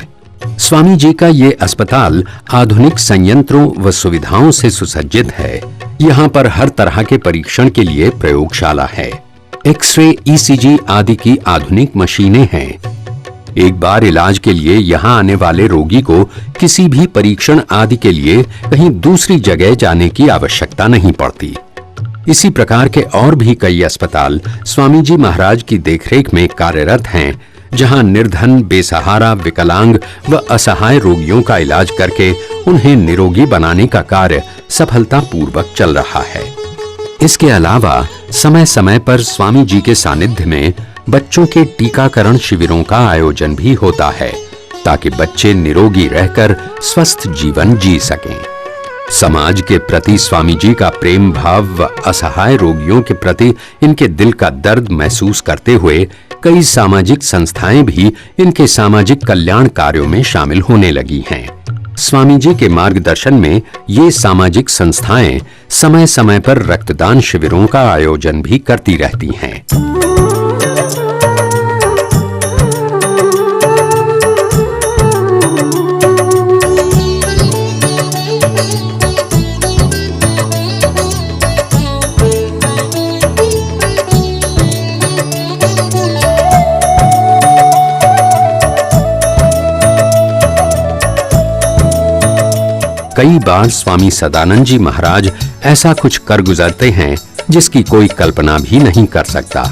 स्वामी जी का ये अस्पताल आधुनिक संयंत्रों व सुविधाओं से सुसज्जित है। यहाँ पर हर तरह के परीक्षण के लिए प्रयोगशाला है। एक्सरे, ईसीजी आदि की आधुनिक मशीनें हैं। एक बार इलाज के लिए यहाँ आने वाले रोगी को किसी भी परीक्षण आदि के लिए कहीं दूसरी जगह जाने की आवश्यकता नहीं पड़ती। इसी प्रकार के और भी कई अस्पताल स्वामी जी महाराज की देखरेख में कार्यरत हैं, जहां निर्धन, बेसहारा, विकलांग व असहाय रोगियों का इलाज करके उन्हें निरोगी बनाने का कार्य सफलतापूर्वक चल रहा है। इसके अलावा समय समय पर स्वामी जी के सानिध्य में बच्चों के टीकाकरण शिविरों का आयोजन भी होता है, ताकि बच्चे निरोगी रहकर स्वस्थ जीवन जी सकें। समाज के प्रति स्वामी जी का प्रेम भाव व असहाय रोगियों के प्रति इनके दिल का दर्द महसूस करते हुए कई सामाजिक संस्थाएं भी इनके सामाजिक कल्याण कार्यों में शामिल होने लगी हैं। स्वामी जी के मार्गदर्शन में ये सामाजिक संस्थाएं समय समय पर रक्तदान शिविरों का आयोजन भी करती रहती हैं। कई बार स्वामी सदानंद जी महाराज ऐसा कुछ कर गुजरते हैं जिसकी कोई कल्पना भी नहीं कर सकता।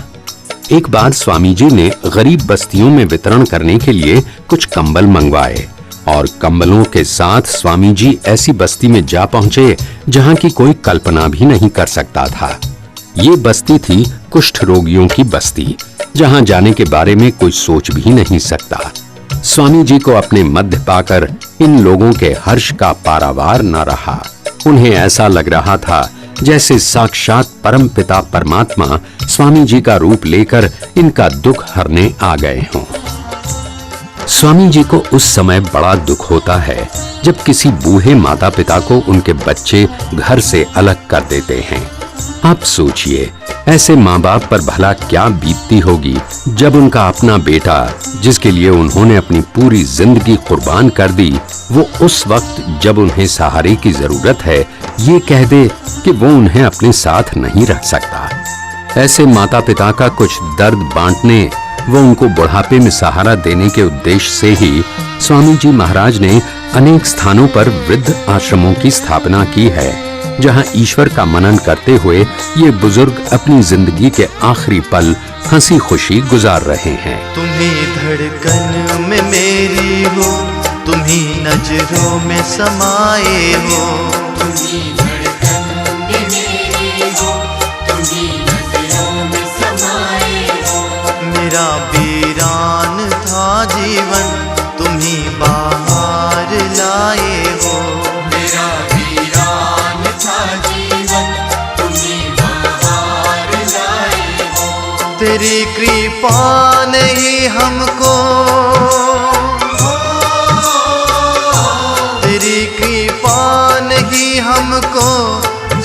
एक बार स्वामी जी ने गरीब बस्तियों में वितरण करने के लिए कुछ कंबल मंगवाए और कंबलों के साथ स्वामी जी ऐसी बस्ती में जा पहुंचे जहां की कोई कल्पना भी नहीं कर सकता था। ये बस्ती थी कुष्ठ रोगियों की बस्ती, जहां जाने के बारे में कोई सोच भी नहीं सकता। स्वामी जी को अपने मध्य पाकर इन लोगों के हर्ष का पारावार न रहा। उन्हें ऐसा लग रहा था जैसे साक्षात परमपिता परमात्मा स्वामी जी का रूप लेकर इनका दुख हरने आ गए हों। स्वामी जी को उस समय बड़ा दुख होता है जब किसी बूढ़े माता पिता को उनके बच्चे घर से अलग कर देते हैं। आप सोचिए, ऐसे माँ बाप पर भला क्या बीतती होगी जब उनका अपना बेटा, जिसके लिए उन्होंने अपनी पूरी जिंदगी कुर्बान कर दी, वो उस वक्त जब उन्हें सहारे की जरूरत है ये कह दे कि वो उन्हें अपने साथ नहीं रख सकता। ऐसे माता पिता का कुछ दर्द बांटने व उनको बुढ़ापे में सहारा देने के उद्देश्य से ही स्वामी जी महाराज ने अनेक स्थानों पर वृद्ध आश्रमों की स्थापना की है, जहां ईश्वर का मनन करते हुए ये बुजुर्ग अपनी जिंदगी के आखिरी पल हंसी खुशी गुजार रहे हैं। तुम्ही धड़कन में मेरी हो, तुम्ही नजरों में समाये हो, तुम्ही धड़कन में मेरी हो, तुम्ही नजरों में समाये हो। मेरा वीरान था जीवन, तुम्ही बाहर लाए हो। मेरा वीरान था जीवन, तुम्ही बाहर लाए हो। तेरी कृपा ने ही हमको, तेरी कृपा ने ही हमको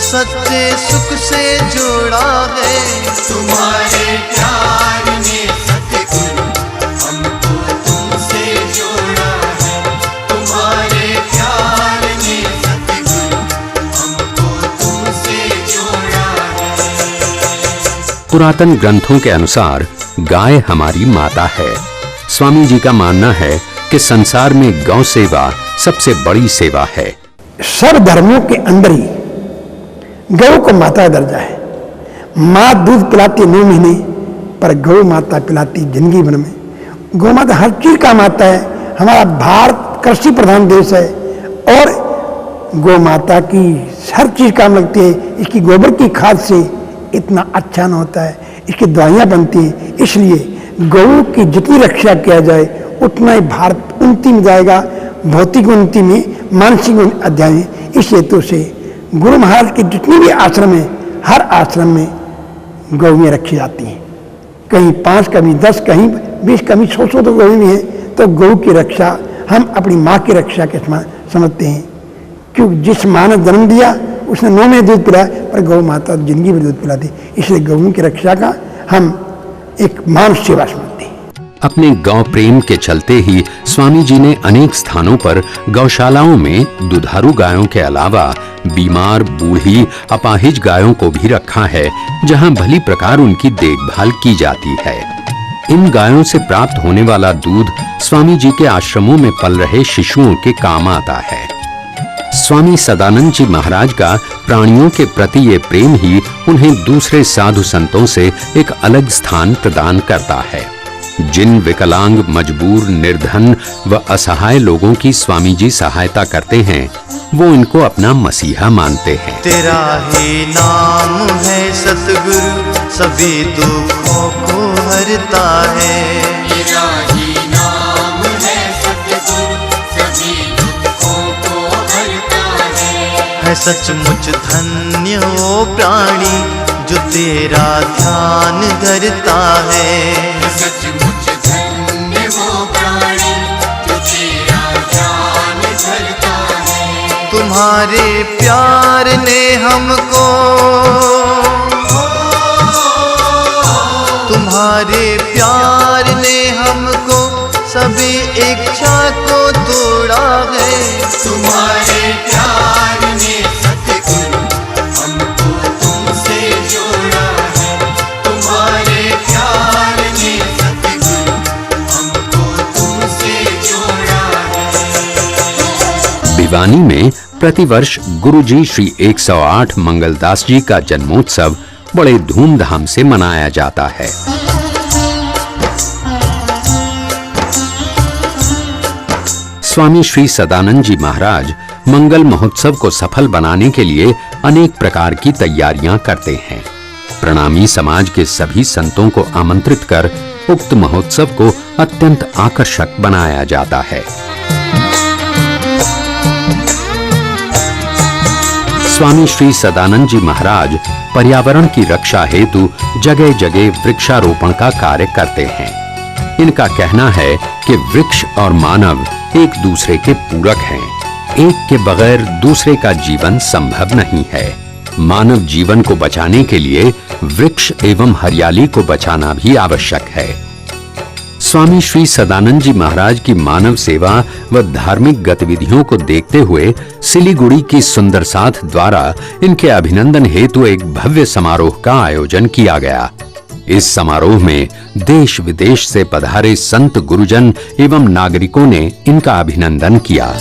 सच्चे सुख से जोड़ा है। तुम्हारे प्यार ने सतगुरु हमको तुमसे जोड़ा है। तुम्हारे प्यार ने सतगुरु हमको तुमसे जोड़ा है। पुरातन ग्रंथों के अनुसार गाय हमारी माता है। स्वामी जी का मानना है कि संसार में गौ सेवा सबसे बड़ी सेवा है। सब धर्मों के अंदर ही गौ को माता दर्जा है। माँ दूध पिलाती 9 महीने, पर गौ माता पिलाती जिंदगी भर में। गौ माता हर चीज काम आता है। हमारा भारत कृषि प्रधान देश है और गौ माता की हर चीज काम लगती है। इसकी गोबर की खाद से इतना अच्छा न होता है, इसकी दवाइयाँ बनती हैं। इसलिए गौ की जितनी रक्षा किया जाए उतना ही भारत उन्नति में जाएगा। भौतिक उन्नति में, मानसिक अध्याय में। इस हेतु से गुरु महाराज के जितने भी आश्रम हैं, हर आश्रम में गौएं रखी जाती हैं। कहीं 5, कहीं 10, कहीं 20, कहीं 100 तो गौएं भी हैं। तो गौ की रक्षा हम अपनी माँ की रक्षा के समान समझते हैं, क्योंकि जिस माँ ने जन्म दिया उसने 9 महीने दूध पिलाया, पर गौ माता जिंदगी भर दूध पिलाती। इसलिए गौ की रक्षा का हम एक मानव सेवा समझते हैं। अपने गौ प्रेम के चलते ही स्वामी जी ने अनेक स्थानों पर गौशालाओं में दुधारू गायों के अलावा बीमार, बूढ़ी, अपाहिज गायों को भी रखा है, जहां भली प्रकार उनकी देखभाल की जाती है। इन गायों से प्राप्त होने वाला दूध स्वामी जी के आश्रमों में पल रहे शिशुओं के काम आता है। स्वामी सदानंद जी महाराज का प्राणियों के प्रति ये प्रेम ही उन्हें दूसरे साधु संतों से एक अलग स्थान प्रदान करता है। जिन विकलांग, मजबूर, निर्धन व असहाय लोगों की स्वामी जी सहायता करते हैं, वो इनको अपना मसीहा मानते हैं। तेरा ही नाम है सतगुरु, सभी दुखों को हरता है। तेरा ही नाम है सतगुरु, सभी दुखों को हरता है सचमुच धन्य वो प्राणी जो तेरा ध्यान धरता है। सचमुच धन्य वो प्राणी जो तेरा ध्यान धरता है। तुम्हारे प्यार ने हमको, तुम्हारे प्यार ने हमको सभी इच्छा को तोड़ा है। तुम्हारे प्यार ने सतगुरु हमको तुमसे जोड़ा है। तुम्हारे प्यार ने सतगुरु हमको तुमसे जोड़ा है। भिवानी में प्रतिवर्ष गुरुजी श्री 108 मंगलदास जी का जन्मोत्सव बड़े धूमधाम से मनाया जाता है। स्वामी श्री सदानंद जी महाराज मंगल महोत्सव को सफल बनाने के लिए अनेक प्रकार की तैयारियां करते हैं। प्रणामी समाज के सभी संतों को आमंत्रित कर उक्त महोत्सव को अत्यंत आकर्षक बनाया जाता है। स्वामी श्री सदानंद जी महाराज पर्यावरण की रक्षा हेतु जगह जगह वृक्षारोपण का कार्य करते हैं। इनका कहना है कि वृक्ष और मानव एक दूसरे के पूरक हैं। एक के बगैर दूसरे का जीवन संभव नहीं है। मानव जीवन को बचाने के लिए वृक्ष एवं हरियाली को बचाना भी आवश्यक है। स्वामी श्री सदानंद जी महाराज की मानव सेवा व धार्मिक गतिविधियों को देखते हुए सिलीगुड़ी की सुंदर साथ द्वारा इनके अभिनंदन हेतु एक भव्य समारोह का आयोजन किया गया। इस समारोह में देश विदेश से पधारे संत, गुरुजन एवं नागरिकों ने इनका अभिनंदन किया।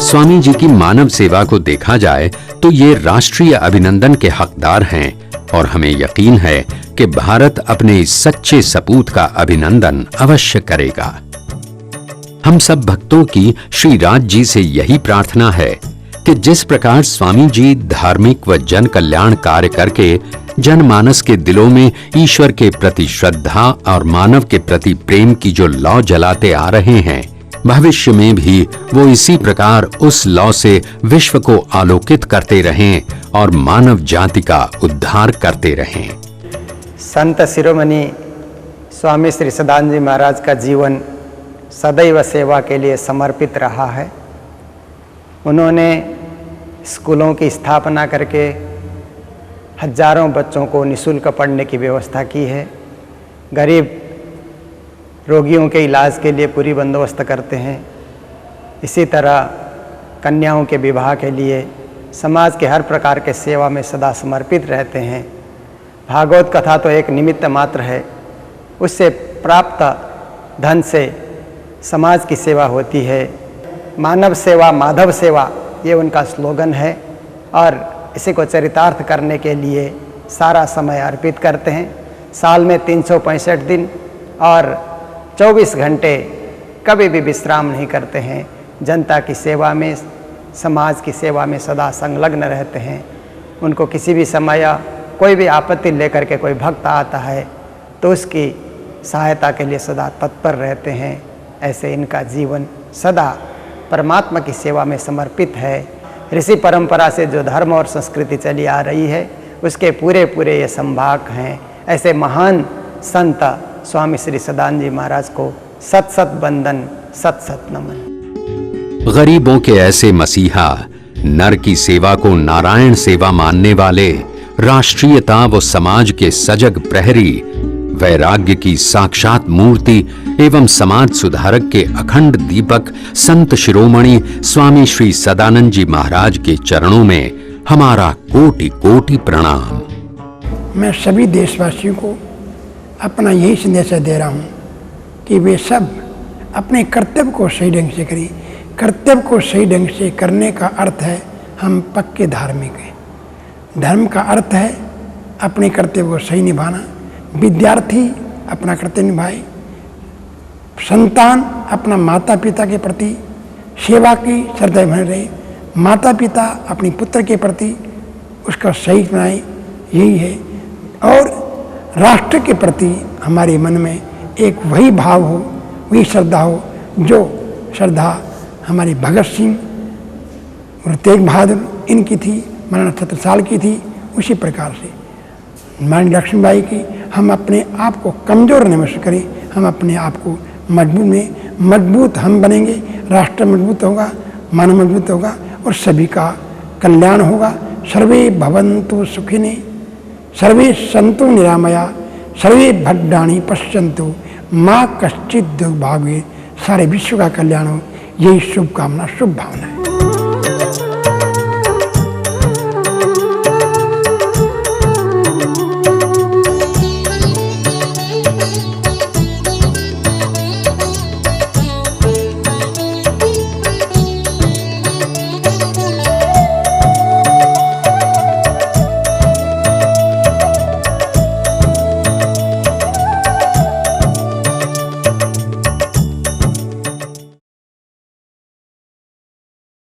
स्वामी जी की मानव सेवा को देखा जाए तो ये राष्ट्रीय अभिनंदन के हकदार हैं और हमें यकीन है कि भारत अपने इस सच्चे सपूत का अभिनंदन अवश्य करेगा। हम सब भक्तों की श्री राज जी से यही प्रार्थना है कि जिस प्रकार स्वामी जी धार्मिक व जन कल्याण कार्य करके जनमानस के दिलों में ईश्वर के प्रति श्रद्धा और मानव के प्रति प्रेम की जो लौ जलाते आ रहे हैं, भविष्य में भी वो इसी प्रकार उस लौ से विश्व को आलोकित करते रहें और मानव जाति का उद्धार करते रहें। संत शिरोमणि स्वामी श्री सदानंद जी महाराज का जीवन सदैव सेवा के लिए समर्पित रहा है। उन्होंने स्कूलों की स्थापना करके हजारों बच्चों को निःशुल्क पढ़ने की व्यवस्था की है। गरीब रोगियों के इलाज के लिए पूरी बंदोबस्त करते हैं। इसी तरह कन्याओं के विवाह के लिए समाज के हर प्रकार के सेवा में सदा समर्पित रहते हैं। भागवत कथा तो एक निमित्त मात्र है, उससे प्राप्त धन से समाज की सेवा होती है। मानव सेवा माधव सेवा, ये उनका स्लोगन है और इसी को चरितार्थ करने के लिए सारा समय अर्पित करते हैं। साल में 365 दिन और 24 घंटे कभी भी विश्राम नहीं करते हैं। जनता की सेवा में, समाज की सेवा में सदा संलग्न रहते हैं। उनको किसी भी समय कोई भी आपत्ति लेकर के कोई भक्त आता है तो उसकी सहायता के लिए सदा तत्पर रहते हैं। ऐसे इनका जीवन सदा परमात्मा की सेवा में समर्पित है। ऋषि परंपरा से जो धर्म और संस्कृति चली आ रही है उसके पूरे पूरे ये संभाग हैं। ऐसे महान संत स्वामी श्री सदानंद जी महाराज को सत सत वंदन, सत सत नमन। गरीबों के ऐसे मसीहा, नर की सेवा को नारायण सेवा मानने वाले, राष्ट्रीयता व समाज के सजग प्रहरी, वैराग्य की साक्षात मूर्ति एवं समाज सुधारक के अखंड दीपक संत शिरोमणि स्वामी श्री सदानंद जी महाराज के चरणों में हमारा कोटि कोटि प्रणाम। मैं सभी देशवासियों को अपना यही संदेश दे रहा हूँ कि वे सब अपने कर्तव्य को सही ढंग से करें। कर्तव्य को सही ढंग से करने का अर्थ है हम पक्के धार्मिक हैं। धर्म का अर्थ है अपने कर्तव्य को सही निभाना। विद्यार्थी अपना कर्तव्य निभाए, संतान अपना माता पिता के प्रति सेवा की श्रद्धा बने रहे, माता पिता अपनी पुत्र के प्रति उसका सही बनाए, यही है। और राष्ट्र के प्रति हमारे मन में एक वही भाव हो, वही श्रद्धा हो जो श्रद्धा हमारे भगत सिंह और तेग बहादुर इनकी थी, महाराणा छत्रसाल की थी। उसी प्रकार से महारानी लक्ष्मीबाई की हम अपने आप को कमज़ोर न महसूस करें, हम अपने आप को मजबूत हम बनेंगे, राष्ट्र मजबूत होगा, मानव मजबूत होगा और सभी का कल्याण होगा। सर्वे भवन्तु सुखिने, सर्वे सन्तु निरामया, सर्वे भद्राणि पश्यन्तु माँ कश्चित् दुर्भाग्ये। सारे विश्व का कल्याण हो, यही शुभकामना, शुभ भावना है।